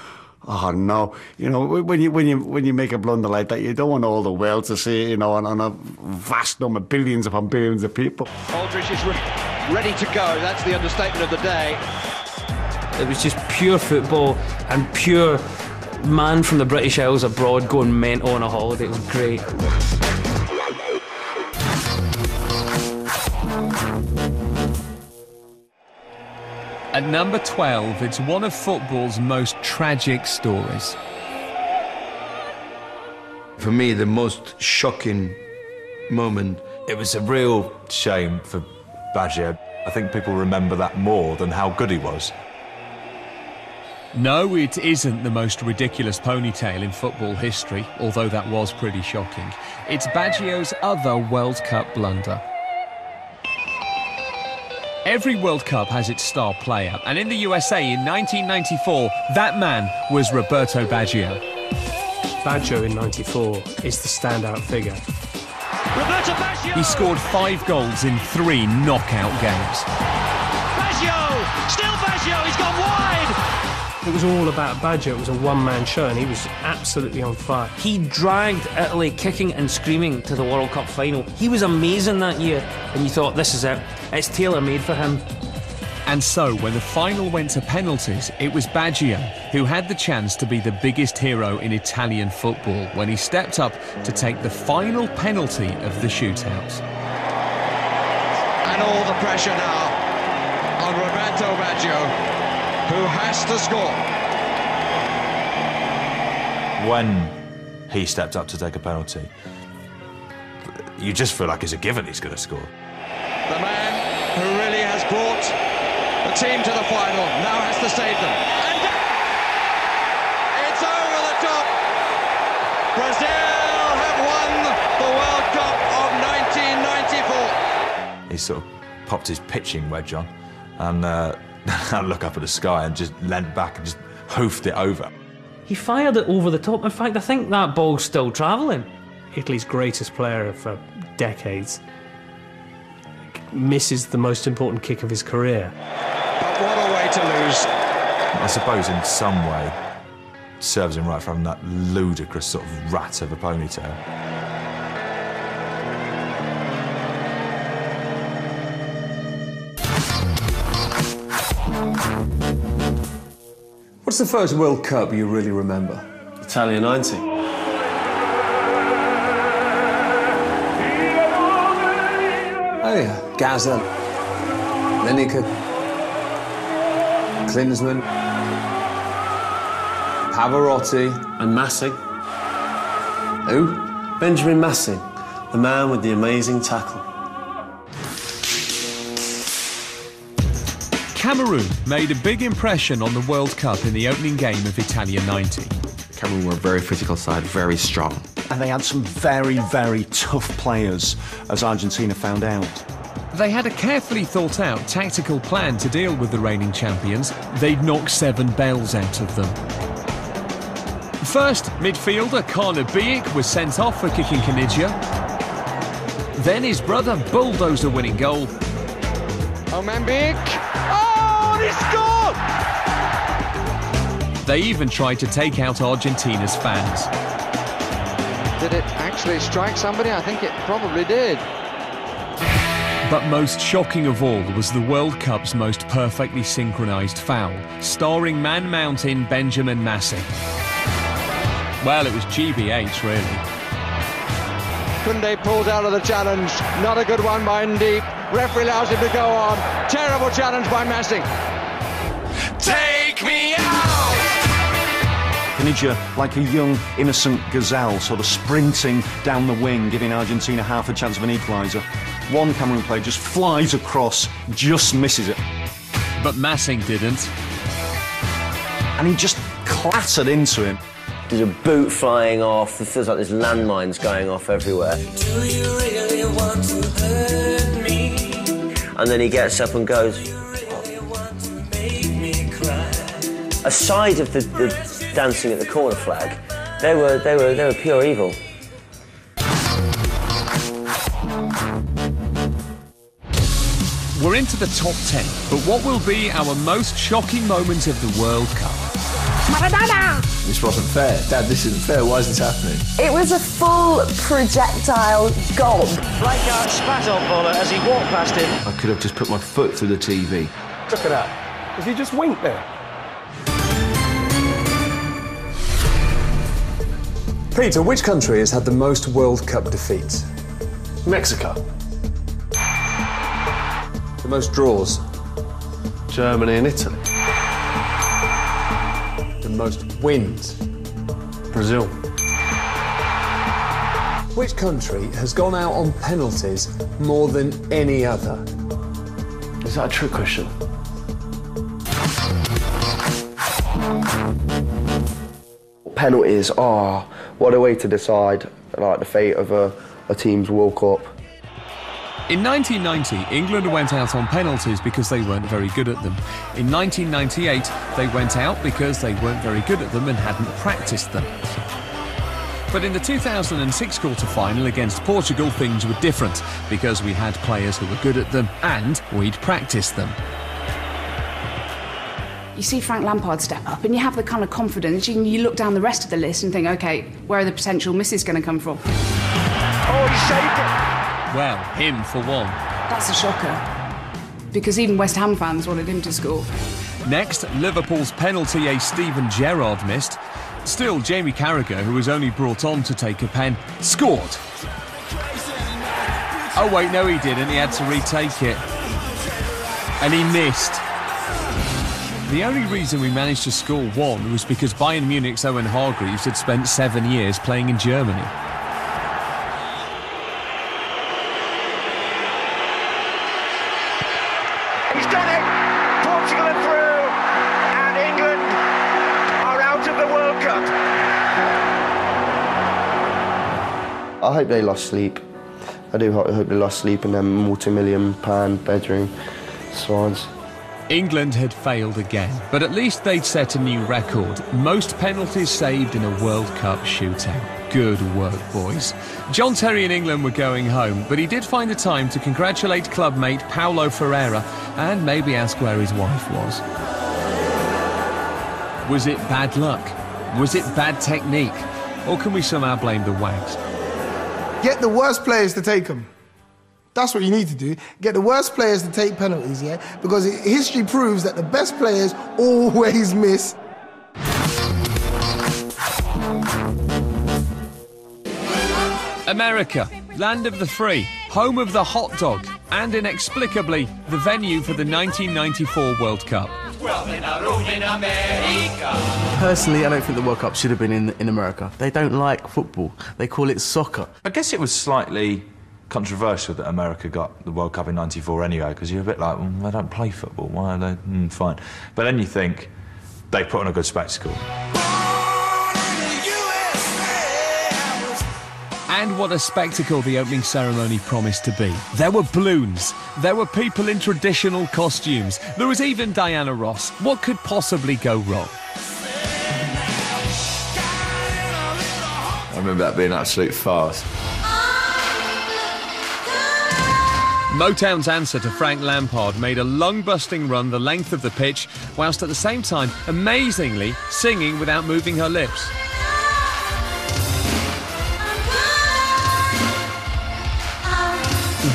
oh no, you know, when you make a blunder like that, you don't want all the world to see it, you know, on a vast number, billions upon billions of people. Aldridge is ready to go. That's the understatement of the day. It was just pure football and pure man from the British Isles abroad going mental on a holiday. It was great. At number 12, it's one of football's most tragic stories. For me, the most shocking moment, it was a real shame for Baggio. I think people remember that more than how good he was. No, it isn't the most ridiculous ponytail in football history, although that was pretty shocking. It's Baggio's other World Cup blunder. Every World Cup has its star player, and in the USA in 1994, that man was Roberto Baggio. Baggio in '94 is the standout figure. Roberto Baggio! He scored 5 goals in 3 knockout games. Baggio! Still Baggio! He's gone wide! It was all about Baggio. It was a one-man show, and he was absolutely on fire. He dragged Italy kicking and screaming to the World Cup final. He was amazing that year, and you thought, this is it. It's tailor-made for him. And so, when the final went to penalties, it was Baggio who had the chance to be the biggest hero in Italian football when he stepped up to take the final penalty of the shootout. And all the pressure now on Roberto Baggio, who has to score. When he stepped up to take a penalty. You just feel like it's a given he's going to score. The man who really has brought the team to the final now has to save them. And it's over the top. Brazil have won the World Cup of 1994. He sort of popped his pitching wedge on and I look up at the sky and just leant back and just hoofed it over. He fired it over the top. In fact, I think that ball's still travelling. Italy's greatest player for decades misses the most important kick of his career. But what a way to lose. I suppose in some way serves him right for having that ludicrous sort of rat of a ponytail. What's the first World Cup you really remember? Italia 90. Oh yeah, Gaza, Lineker, Klinsmann, Pavarotti. And Massing. Who? Benjamin Massing, the man with the amazing tackle. Cameroon made a big impression on the World Cup in the opening game of Italia 90. Cameroon were a very physical side, very strong. And they had some very, very tough players, as Argentina found out. They had a carefully thought out tactical plan to deal with the reigning champions. They'd knock 7 bells out of them. First, midfielder Kana Biik was sent off for kicking Kanidja. Then his brother bulldozed a winning goal. Biik. Oh, he scored! They even tried to take out Argentina's fans. Did it actually strike somebody? I think it probably did. But most shocking of all was the World Cup's most perfectly synchronised foul, starring Man Mountain Benjamin Massing. Well, it was GBH, really. Koundé pulls out of the challenge. Not a good one by Ndeep. Referee allows him to go on. Terrible challenge by Massing. Take me out! Kanidja, like a young, innocent gazelle, sort of sprinting down the wing, giving Argentina half a chance of an equaliser. One Cameroon player just flies across, just misses it. But Massing didn't. And he just clattered into him. There's a boot flying off. It feels like there's landmines going off everywhere. Do you really want to hurt me? And then he gets up and goes. Aside of the dancing at the corner flag, they were pure evil. We're into the top 10, but what will be our most shocking moment of the World Cup? Maradona! This wasn't fair. Dad, this isn't fair. Why is this happening? It was a full projectile gob. Rijkaard spat on Boller as he walked past him. I could have just put my foot through the TV. Look at that. Did he just wink there? Peter, which country has had the most World Cup defeats? Mexico. The most draws? Germany and Italy. The most wins? Brazil. Which country has gone out on penalties more than any other? Is that a trick question? Penalties are what a way to decide like the fate of a team's World Cup. In 1990, England went out on penalties because they weren't very good at them. In 1998, they went out because they weren't very good at them and hadn't practiced them. But in the 2006 quarter-final against Portugal, things were different because we had players who were good at them and we'd practiced them. You see Frank Lampard step up and you have the kind of confidence, you look down the rest of the list and think, OK, where are the potential misses going to come from? Oh, he saved it! Well, him for one. That's a shocker, because even West Ham fans wanted him to score. Next, Liverpool's penalty Steven Gerrard missed. Still, Jamie Carragher, who was only brought on to take a pen, scored. Oh wait, no he didn't, he had to retake it. And he missed. The only reason we managed to score one was because Bayern Munich's Owen Hargreaves had spent 7 years playing in Germany. He's done it! Portugal are through, and England are out of the World Cup. I hope they lost sleep. I do hope they lost sleep in them multi-million-pound bedroom sides. England had failed again, but at least they'd set a new record. Most penalties saved in a World Cup shootout. Good work, boys. John Terry and England were going home, but he did find the time to congratulate clubmate Paulo Ferreira and maybe ask where his wife was. Was it bad luck? Was it bad technique? Or can we somehow blame the Wags? Get the worst players to take them. That's what you need to do. Get the worst players to take penalties, yeah? Because history proves that the best players always miss. America, land of the free, home of the hot dog, and inexplicably, the venue for the 1994 World Cup. Personally, I don't think the World Cup should have been in America. They don't like football. They call it soccer. I guess it was slightly controversial that America got the World Cup in '94 anyway, because you're a bit like, they don't play football, why are they? Fine. But then you think, they put on a good spectacle. And what a spectacle the opening ceremony promised to be. There were balloons, there were people in traditional costumes, there was even Diana Ross. What could possibly go wrong? I remember that being absolute farce. Motown's answer to Frank Lampard made a lung-busting run the length of the pitch, whilst at the same time, amazingly, singing without moving her lips.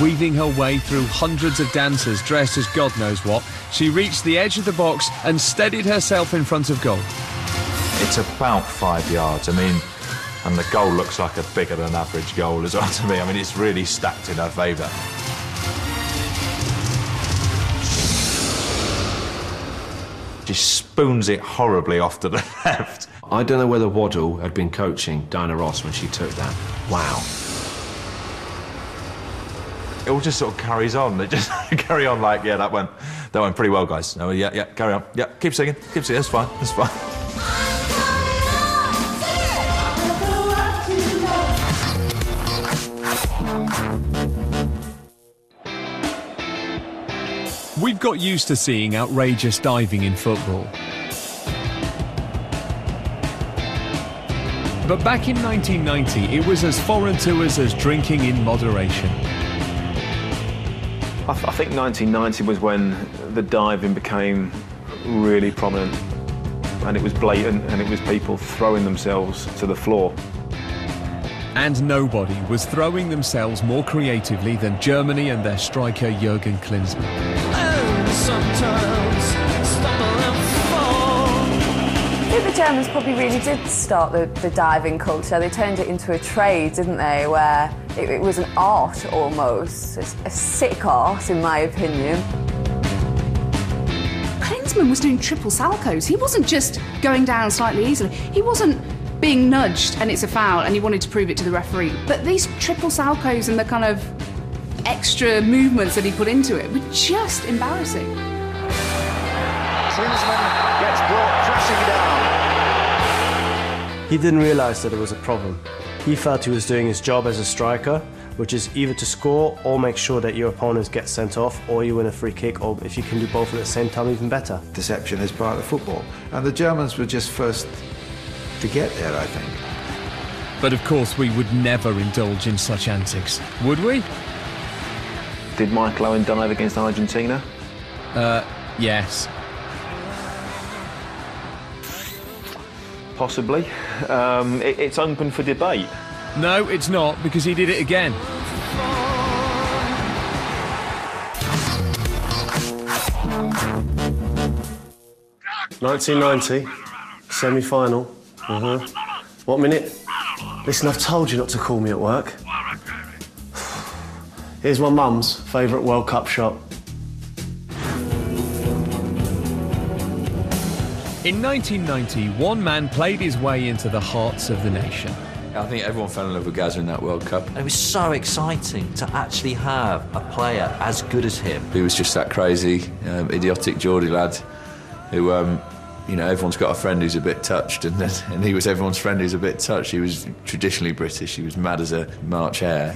Weaving her way through hundreds of dancers dressed as God knows what, she reached the edge of the box and steadied herself in front of goal. It's about 5 yards, I mean, and the goal looks like a bigger than average goal as well to me. I mean, it's really stacked in her favour. She spoons it horribly off to the left. I don't know whether Waddle had been coaching Diana Ross when she took that. Wow. It all just sort of carries on. They just carry on like, yeah, that went pretty well, guys. Oh, yeah, carry on. Yeah, keep singing, that's fine, that's fine. We've got used to seeing outrageous diving in football. But back in 1990, it was as foreign to us as drinking in moderation. I think 1990 was when the diving became really prominent, and it was blatant, and it was people throwing themselves to the floor. And nobody was throwing themselves more creatively than Germany and their striker Jürgen Klinsmann. I think the Germans probably really did start the diving culture. They turned it into a trade, didn't they, where it was an art almost. It's a sick art, in my opinion. Klinsmann was doing triple salchos. He wasn't just going down slightly easily. He wasn't being nudged and it's a foul and he wanted to prove it to the referee. But these triple salchos and the kind of extra movements that he put into it were just embarrassing. Klinsmann gets brought crashing down. He didn't realise that it was a problem. He felt he was doing his job as a striker, which is either to score or make sure that your opponents get sent off, or you win a free kick, or if you can do both at the same time, even better. Deception is part of football, and the Germans were just first to get there, I think. But of course we would never indulge in such antics, would we? Did Michael Owen dive against Argentina? Yes. Possibly. It's open for debate. No, it's not, because he did it again. (1990) semi-final. What minute? Listen, I've told you not to call me at work. Here's my mum's favourite World Cup shot. In 1990, one man played his way into the hearts of the nation. I think everyone fell in love with Gazza in that World Cup. And it was so exciting to actually have a player as good as him. He was just that crazy, idiotic Geordie lad who, you know, everyone's got a friend who's a bit touched, and he was everyone's friend who's a bit touched. He was traditionally British, he was mad as a March hare,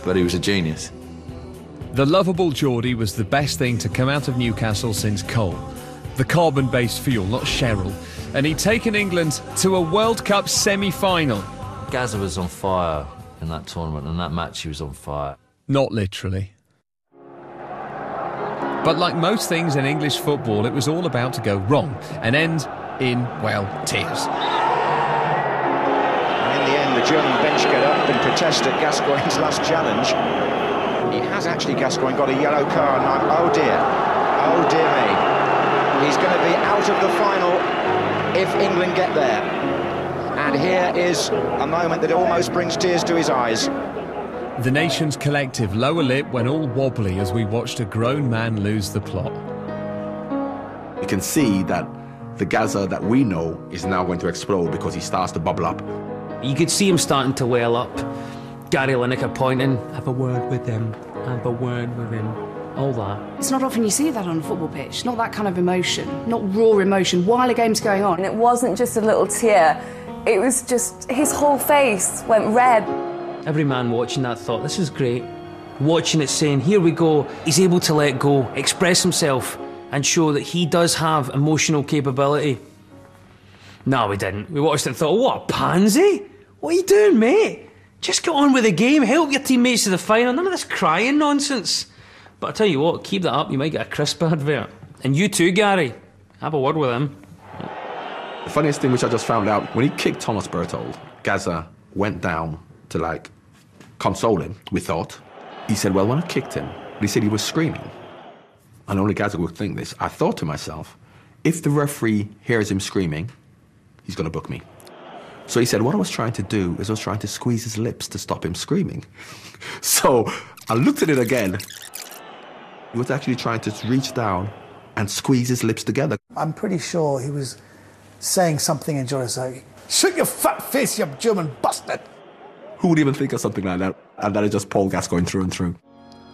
but he was a genius. The lovable Geordie was the best thing to come out of Newcastle since coal. The carbon-based fuel, not Cheryl. And he'd taken England to a World Cup semi-final. Gazza was on fire in that tournament, and that match he was on fire. Not literally. But like most things in English football, it was all about to go wrong and end in, well, tears. And in the end, the German bench get up and protest at Gascoigne's last challenge. He has actually, Gascoigne, got a yellow card, and oh dear me. He's going to be out of the final if England get there. And here is a moment that almost brings tears to his eyes. The nation's collective lower lip went all wobbly as we watched a grown man lose the plot. You can see that the Gazza that we know is now going to explode because he starts to bubble up. You could see him starting to well up. Gary Lineker pointing, have a word with him, have a word with him, all that. It's not often you see that on a football pitch, not that kind of emotion, not raw emotion while a game's going on. And it wasn't just a little tear, it was just his whole face went red. Every man watching that thought, this is great. Watching it saying, here we go, he's able to let go, express himself and show that he does have emotional capability. No, we didn't. We watched it and thought, what a pansy? What are you doing, mate? Just get on with the game, help your teammates to the final, none of this crying nonsense. But I tell you what, keep that up, you might get a crisp advert. And you too, Gary, have a word with him. The funniest thing which I just found out, when he kicked Thomas Berthold, Gazza went down to, like, console him, we thought. He said, well, when I kicked him, he said he was screaming. And only Gazza would think this. I thought to myself, if the referee hears him screaming, he's going to book me. So he said, what I was trying to do is I was trying to squeeze his lips to stop him screaming. So I looked at it again. He was actually trying to reach down and squeeze his lips together. I'm pretty sure he was saying something in Geordie's like, shut your fat face, you German bastard. Who would even think of something like that? And that is just Paul Gascoigne through and through.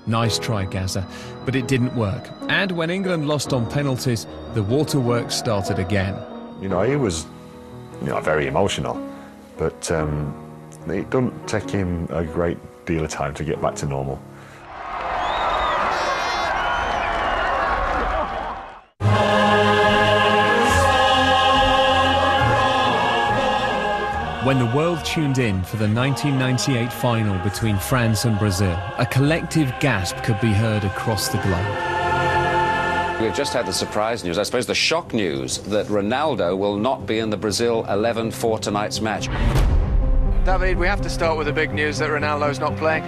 Nice try, Gazza, but it didn't work. And when England lost on penalties, the waterworks started again. You know, he was, very emotional, but it doesn't take him a great deal of time to get back to normal. When the world tuned in for the 1998 final between France and Brazil, a collective gasp could be heard across the globe. We've just had the surprise news, I suppose the shock news, that Ronaldo will not be in the Brazil 11 for tonight's match. David, we have to start with the big news that Ronaldo's not playing.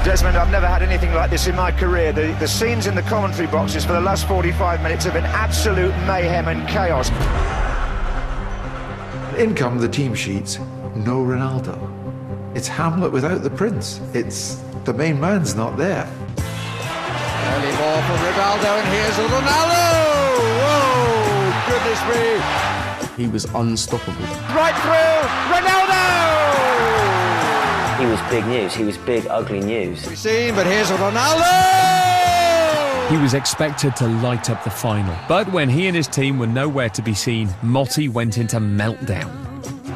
Desmond, I've never had anything like this in my career. The scenes in the commentary boxes for the last 45 minutes have been absolute mayhem and chaos. In come the team sheets, no Ronaldo. It's Hamlet without the prince. It's the main man's not there. Early ball from Ronaldo, and here's Ronaldo! Whoa, goodness me! He was unstoppable. Right through, Ronaldo! He was big news, he was big, ugly news. We've seen, but here's Ronaldo! He was expected to light up the final, but when he and his team were nowhere to be seen, Motti went into meltdown.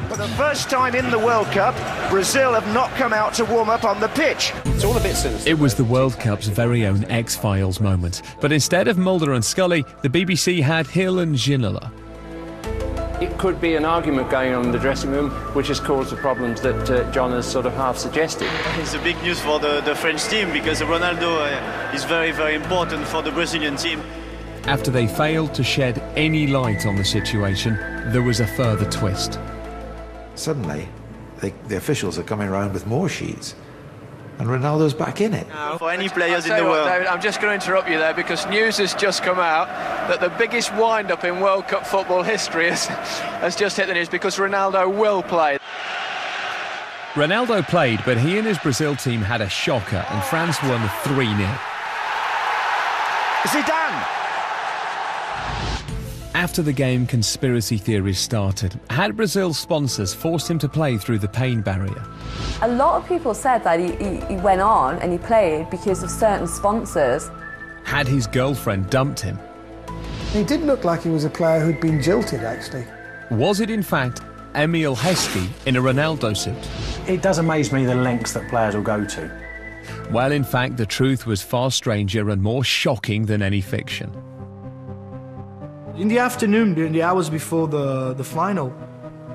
For the first time in the World Cup, Brazil have not come out to warm up on the pitch. It's all a bit sinister. It was the World Cup's very own X-Files moment, but instead of Mulder and Scully, the BBC had Hill and Ginola. It could be an argument going on in the dressing room, which has caused the problems that John has sort of half suggested. It's a big news for the French team because Ronaldo is very, very important for the Brazilian team. After they failed to shed any light on the situation, there was a further twist. Suddenly, the officials are coming around with more sheets, and Ronaldo's back in it. For any players in the world. David, I'm just going to interrupt you there because news has just come out that the biggest wind-up in World Cup football history has just hit the news because Ronaldo will play. Ronaldo played, but he and his Brazil team had a shocker, and France won 3-0. Zidane! after the game, conspiracy theories started. Had Brazil's sponsors forced him to play through the pain barrier? A lot of people said that he went on and he played because of certain sponsors. Had his girlfriend dumped him? He did look like he was a player who'd been jilted, actually. Was it, in fact, Emil Heskey in a Ronaldo suit? It does amaze me the lengths that players will go to. Well, in fact, the truth was far stranger and more shocking than any fiction. In the afternoon, during the hours before the final,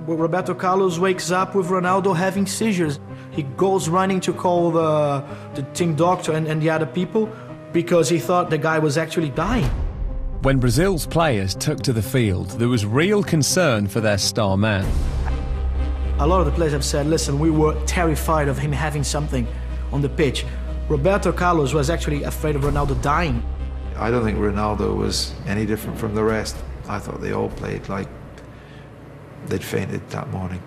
Roberto Carlos wakes up with Ronaldo having seizures. He goes running to call the team doctor and the other people because he thought the guy was actually dying. When Brazil's players took to the field, there was real concern for their star man. A lot of the players have said, listen, we were terrified of him having something on the pitch. Roberto Carlos was actually afraid of Ronaldo dying. I don't think Ronaldo was any different from the rest. I thought they all played like they'd fainted that morning.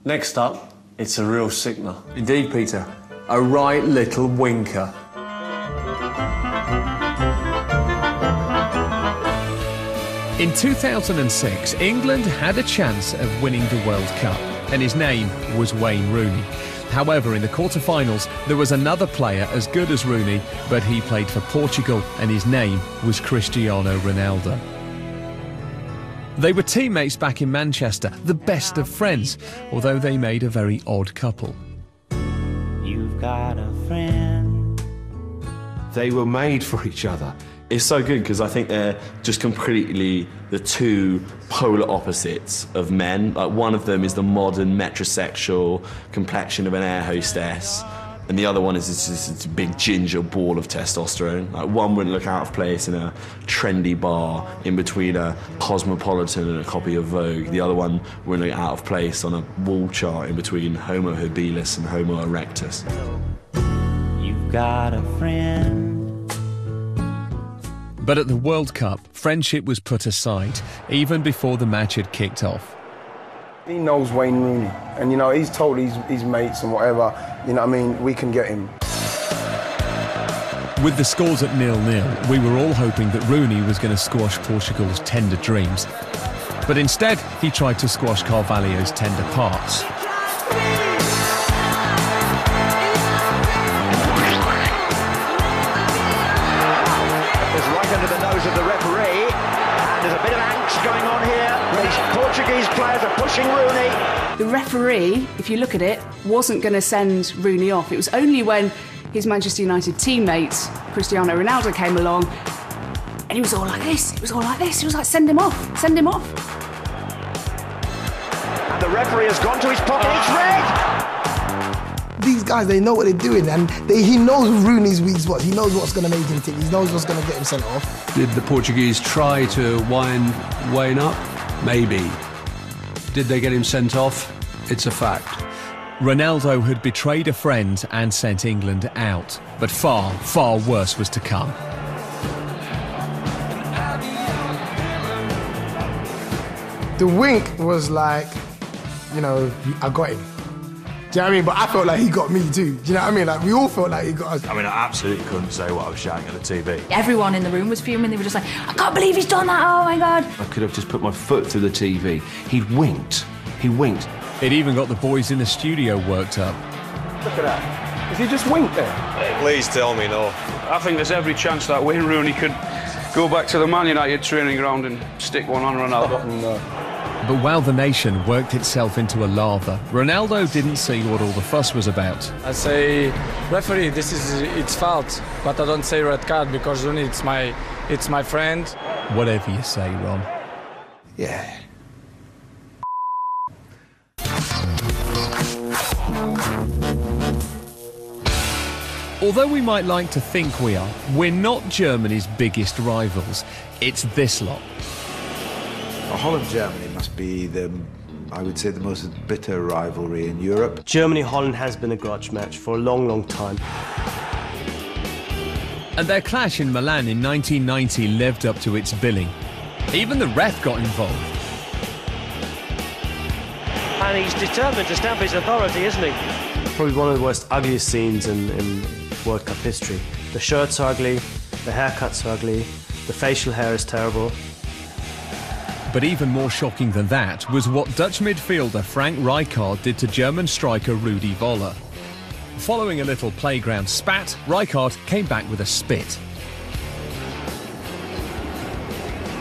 Next up, it's a real sickener. Indeed, Peter. A right little winker. In 2006, England had a chance of winning the World Cup, and his name was Wayne Rooney. However, in the quarter-finals, there was another player as good as Rooney, but he played for Portugal, and his name was Cristiano Ronaldo. They were teammates back in Manchester, the best of friends, although they made a very odd couple. You've got a friend. They were made for each other. It's so good because I think they're just completely the two polar opposites of men. Like, one of them is the modern metrosexual complexion of an air hostess, and the other one is this big ginger ball of testosterone. Like, one wouldn't look out of place in a trendy bar in between a Cosmopolitan and a copy of Vogue. The other one wouldn't look out of place on a wall chart in between Homo habilis and Homo erectus. You've got a friend. But at the World Cup, friendship was put aside, even before the match had kicked off. He knows Wayne Rooney, and, you know, he's told his mates and whatever, you know what I mean, we can get him. With the scores at 0-0, we were all hoping that Rooney was going to squash Portugal's tender dreams. But instead, he tried to squash Carvalho's tender parts. Under the nose of the referee, and there's a bit of angst going on here. These Portuguese players are pushing Rooney. The referee, if you look at it, wasn't going to send Rooney off. It was only when his Manchester United teammate, Cristiano Ronaldo, came along, and he was all like this, he was like, send him off, send him off. And the referee has gone to his pocket, it's red! These guys, they know what they're doing, and he knows Rooney's weak spots. He knows what's going to make him tick. He knows what's going to get him sent off. Did the Portuguese try to wind Wayne up? Maybe. Did they get him sent off? It's a fact. Ronaldo had betrayed a friend and sent England out, but far, far worse was to come. The wink was like, you know, I got him. Do you know what I mean? But I felt like he got me too. Do you know what I mean? Like, we all felt like he got us. I mean, I absolutely couldn't say what I was shouting at the TV. Everyone in the room was fuming. They were just like, I can't believe he's done that, oh my God. I could have just put my foot through the TV. He'd winked. He winked. It even got the boys in the studio worked up. Look at that. Has he just winked there? Please tell me no. I think there's every chance that Wayne Rooney could go back to the Man United training ground and stick one on Ronaldo. No. But while the nation worked itself into a lather, Ronaldo didn't see what all the fuss was about. I say, referee, this is its fault, but I don't say red card because Rooney, it's my friend. Whatever you say, Ron. Yeah. Although we might like to think we are, we're not Germany's biggest rivals. It's this lot. Holland-Germany must be I would say, the most bitter rivalry in Europe. Germany-Holland has been a grudge match for a long, long time. And their clash in Milan in 1990 lived up to its billing. Even the ref got involved. And he's determined to stamp his authority, isn't he? Probably one of the worst, ugliest scenes in World Cup history. The shirts are ugly, The haircuts are ugly. The facial hair is terrible. But even more shocking than that was what Dutch midfielder Frank Rijkaard did to German striker Rudi Voller. Following a little playground spat, Rijkaard came back with a spit.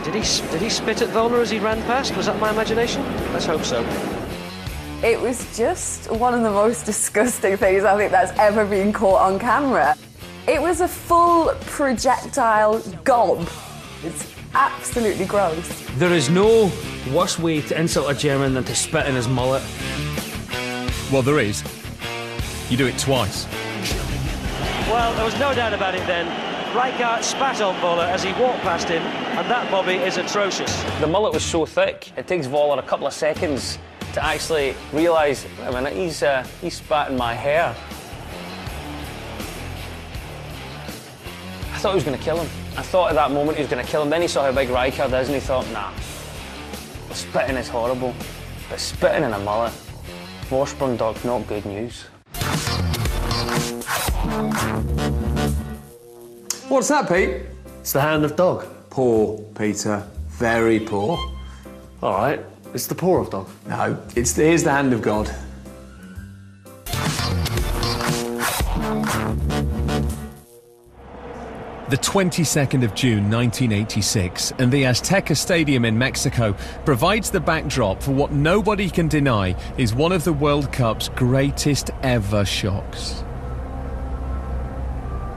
Did he spit at Voller as he ran past? Was that my imagination? Let's hope so. It was just one of the most disgusting things I think that's ever been caught on camera. It was a full projectile gob. It's absolutely gross. There is no worse way to insult a German than to spit in his mullet. Well, there is. You do it twice. Well, there was no doubt about it then. Rijkaard spat on Voller as he walked past him, and that, Bobby, is atrocious. The mullet was so thick, it takes Voller a couple of seconds to actually realise, I mean, he's spat in my hair. I thought he was going to kill him. I thought at that moment he was going to kill him. Then he saw how big Rijkaard is and he thought, nah, spitting is horrible. But spitting in a mullet, Washburn dog, not good news. What's that, Pete? It's the hand of dog. Poor, Peter. Very poor. All right, it's the paw of dog. No, here's the hand of God. The 22nd of June 1986 and the Azteca Stadium in Mexico provides the backdrop for what nobody can deny is one of the World Cup's greatest ever shocks.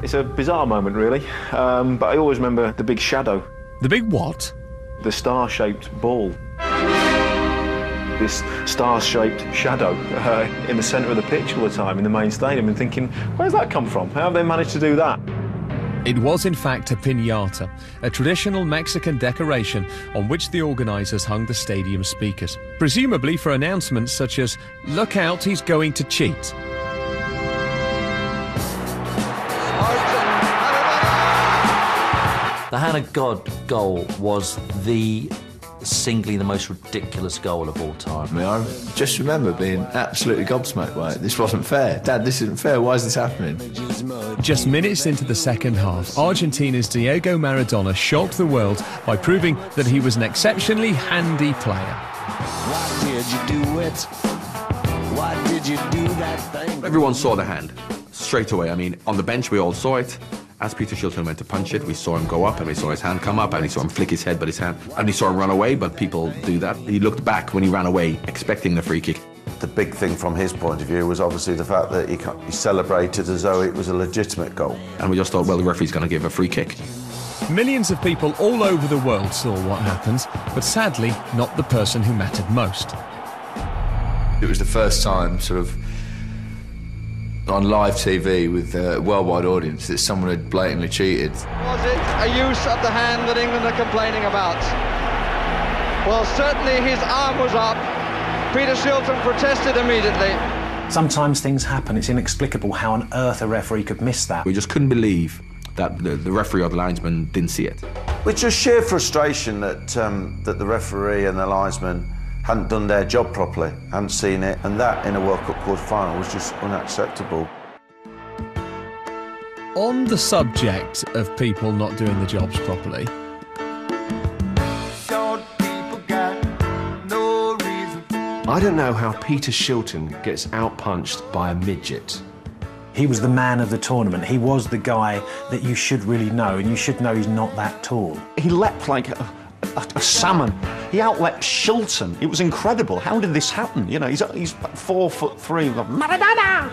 It's a bizarre moment, really, but I always remember the big shadow. The big what? The star-shaped ball. This star-shaped shadow in the centre of the pitch all the time in the main stadium, and thinking, where's that come from? How have they managed to do that? It was in fact a piñata, a traditional Mexican decoration on which the organisers hung the stadium speakers, presumably for announcements such as, "Look out, he's going to cheat." The Hand of God goal was singly the most ridiculous goal of all time. I mean, I just remember being absolutely gobsmacked by it. This wasn't fair. Dad, this isn't fair. Why is this happening? Just minutes into the second half, Argentina's Diego Maradona shocked the world by proving that he was an exceptionally handy player. Why did you do it? Why did you do that thing? Everyone saw the hand straight away. I mean, on the bench we all saw it. As Peter Shilton went to punch it, we saw him go up and we saw his hand come up and we saw him flick his head but his hand, and we saw him run away, but people do that. He looked back when he ran away expecting the free kick. The big thing from his point of view was obviously the fact that he celebrated as though it was a legitimate goal. And we just thought, well, the referee's going to give a free kick. Millions of people all over the world saw what happened, but sadly not the person who mattered most. It was the first time sort of on live TV with a worldwide audience that someone had blatantly cheated. Was it a use of the hand that England are complaining about? Well, certainly his arm was up. Peter Shilton protested immediately. Sometimes things happen. It's inexplicable how on earth a referee could miss that. We just couldn't believe that the referee or the linesman didn't see it. It's just sheer frustration that the referee and the linesman hadn't done their job properly, hadn't seen it, and that in a World Cup quarter-final was just unacceptable. On the subject of people not doing the jobs properly, I don't know how Peter Shilton gets outpunched by a midget. He was the man of the tournament. He was the guy that you should really know, and you should know he's not that tall. He leapt like a salmon. He outleapt Shilton. It was incredible. How did this happen? You know, he's 4'3". Maradona!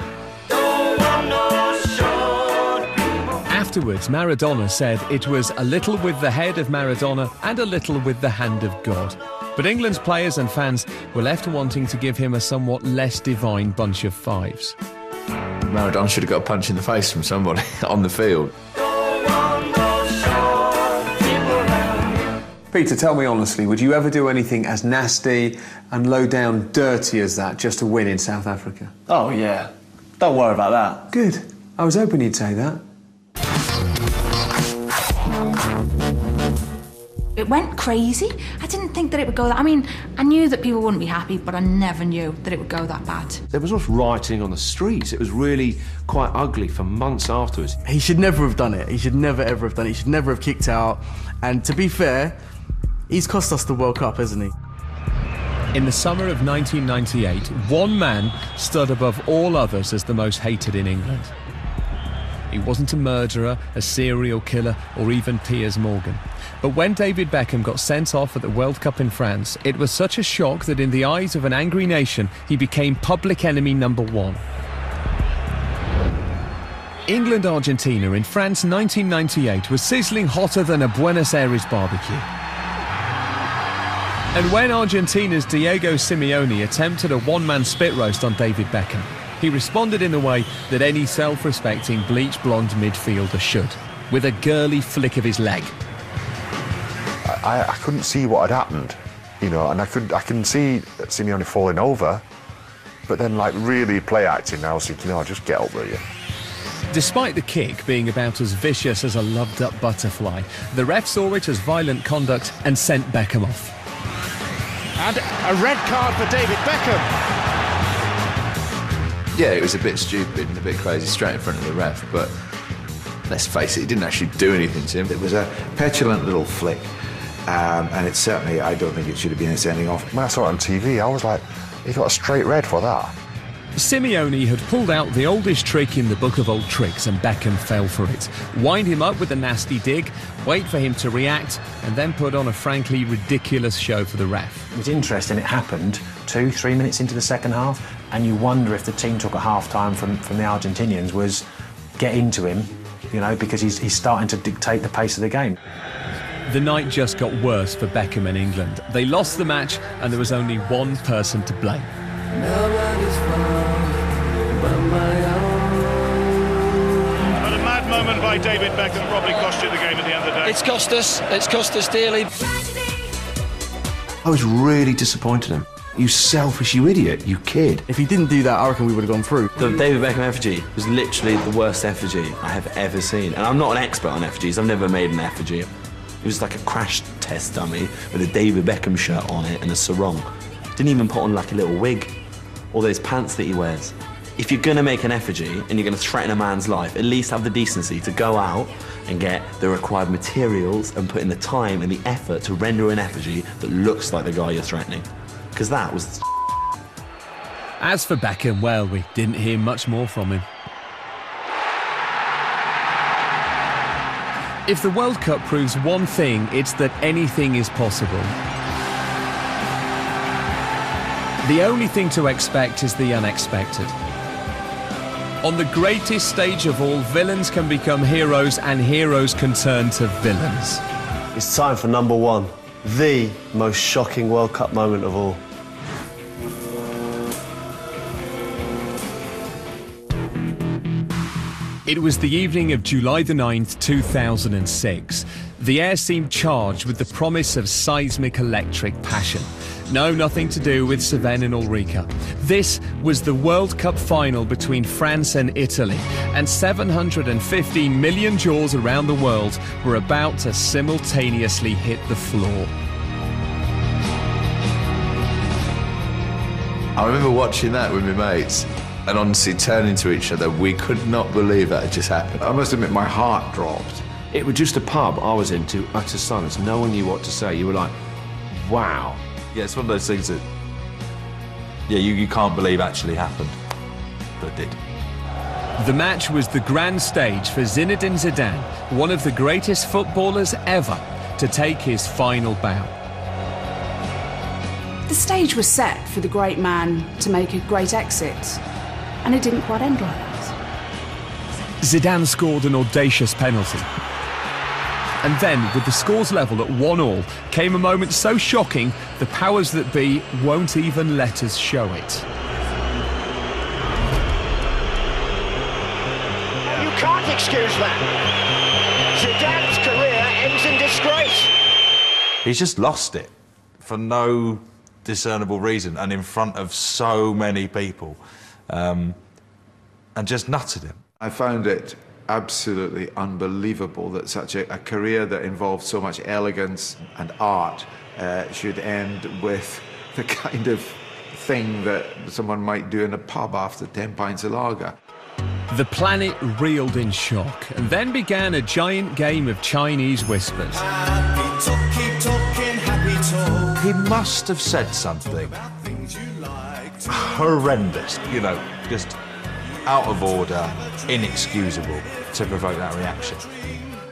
Afterwards, Maradona said it was a little with the head of Maradona and a little with the hand of God. But England's players and fans were left wanting to give him a somewhat less divine bunch of fives. Maradona should have got a punch in the face from somebody on the field. Peter, tell me honestly, would you ever do anything as nasty and low-down dirty as that just to win in South Africa? Oh, yeah. Don't worry about that. Good. I was hoping you'd say that. It went crazy. I didn't think that it would go that... I mean, I knew that people wouldn't be happy, but I never knew that it would go that bad. There was not rioting on the streets. It was really quite ugly for months afterwards. He should never have done it. He should never, ever have done it. He should never have kicked out. And to be fair, he's cost us the World Cup, hasn't he? In the summer of 1998, one man stood above all others as the most hated in England. He wasn't a murderer, a serial killer, or even Piers Morgan. But when David Beckham got sent off at the World Cup in France, it was such a shock that in the eyes of an angry nation, he became public enemy number one. England-Argentina in France 1998 was sizzling hotter than a Buenos Aires barbecue. And when Argentina's Diego Simeone attempted a one-man spit roast on David Beckham, he responded in the way that any self-respecting bleach-blonde midfielder should, with a girly flick of his leg. I couldn't see what had happened, you know, and I can see Simeone falling over, but then like really play acting. I was thinking, no, just get over it. Despite the kick being about as vicious as a loved-up butterfly, the ref saw it as violent conduct and sent Beckham off. And a red card for David Beckham. Yeah, it was a bit stupid and a bit crazy straight in front of the ref, but let's face it, he didn't actually do anything to him. It was a petulant little flick, and it certainly, I don't think it should have been a sending off. When I saw it on TV, I was like, he got a straight red for that. Simeone had pulled out the oldest trick in the book of old tricks and Beckham fell for it. Wind him up with a nasty dig, wait for him to react, and then put on a frankly ridiculous show for the ref. It was interesting, it happened 2-3 minutes into the second half, and you wonder if the team took at half-time from the Argentinians was get into him, you know, because he's starting to dictate the pace of the game. The night just got worse for Beckham and England. They lost the match and there was only one person to blame. But a mad moment by David Beckham probably cost you the game at the end of the day. It's cost us dearly. I was really disappointed in him. You selfish, you idiot, you kid. If he didn't do that, I reckon we would have gone through. The David Beckham effigy was literally the worst effigy I have ever seen. And I'm not an expert on effigies, I've never made an effigy. It was like a crash test dummy with a David Beckham shirt on it and a sarong. Didn't even put on like a little wig or those pants that he wears. If you're gonna make an effigy and you're gonna threaten a man's life, at least have the decency to go out and get the required materials and put in the time and the effort to render an effigy that looks like the guy you're threatening. Because that was... As for Beckham, well, we didn't hear much more from him. If the World Cup proves one thing, it's that anything is possible. The only thing to expect is the unexpected. On the greatest stage of all, villains can become heroes and heroes can turn to villains. It's time for number one, the most shocking World Cup moment of all. It was the evening of July the 9th, 2006. The air seemed charged with the promise of seismic electric passion. No, nothing to do with Sven and Ulrika. This was the World Cup final between France and Italy, and 750 million jaws around the world were about to simultaneously hit the floor. I remember watching that with my mates and honestly turning to each other. We could not believe that had just happened. I must admit, my heart dropped. It was just a pub I was into, utter silence. No one knew what to say. You were like, wow. Yeah, it's one of those things that, yeah, you can't believe actually happened, but it did. The match was the grand stage for Zinedine Zidane, one of the greatest footballers ever, to take his final bow. The stage was set for the great man to make a great exit, and it didn't quite end like that. Zidane scored an audacious penalty. And then, with the scores level at 1-1, came a moment so shocking, the powers that be won't even let us show it. You can't excuse that. Zidane's career ends in disgrace. He's just lost it for no discernible reason and in front of so many people, and just nutted him. I found it absolutely unbelievable that such a career that involved so much elegance and art should end with the kind of thing that someone might do in a pub after 10 pints of lager. The planet reeled in shock, and then began a giant game of Chinese whispers. He must have said something horrendous, you know, just out of order, inexcusable, to provoke that reaction.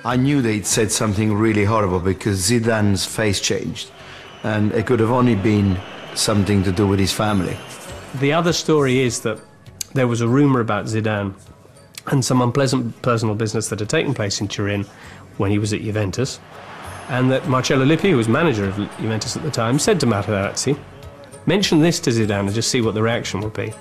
I knew they'd said something really horrible because Zidane's face changed, and it could have only been something to do with his family. The other story is that there was a rumour about Zidane and some unpleasant personal business that had taken place in Turin when he was at Juventus, and that Marcello Lippi, who was manager of Juventus at the time, said to Materazzi, mention this to Zidane and just see what the reaction would be.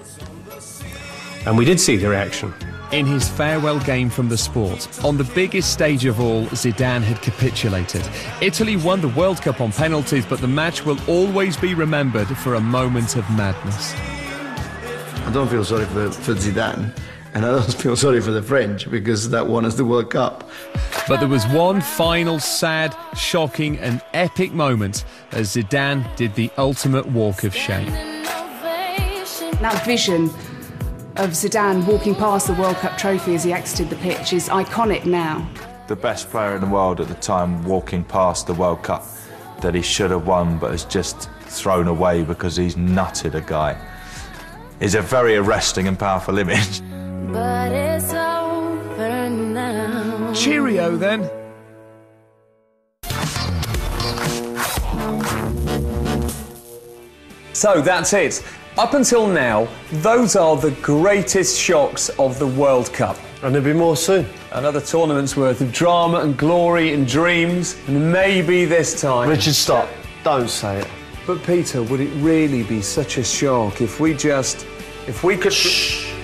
And we did see the reaction. In his farewell game from the sport, on the biggest stage of all, Zidane had capitulated. Italy won the World Cup on penalties, but the match will always be remembered for a moment of madness. I don't feel sorry for Zidane, and I don't feel sorry for the French, because that won us the World Cup. But there was one final sad, shocking and epic moment as Zidane did the ultimate walk of shame. That vision of Zidane walking past the World Cup trophy as he exited the pitch is iconic now. The best player in the world at the time walking past the World Cup that he should have won but has just thrown away because he's nutted a guy is a very arresting and powerful image. But it's over now. Cheerio then. So that's it. Up until now, those are the greatest shocks of the World Cup. And there'll be more soon. Another tournament's worth of drama and glory and dreams, and maybe this time... Richard, stop. Don't say it. But Peter, would it really be such a shock if we could... Shh.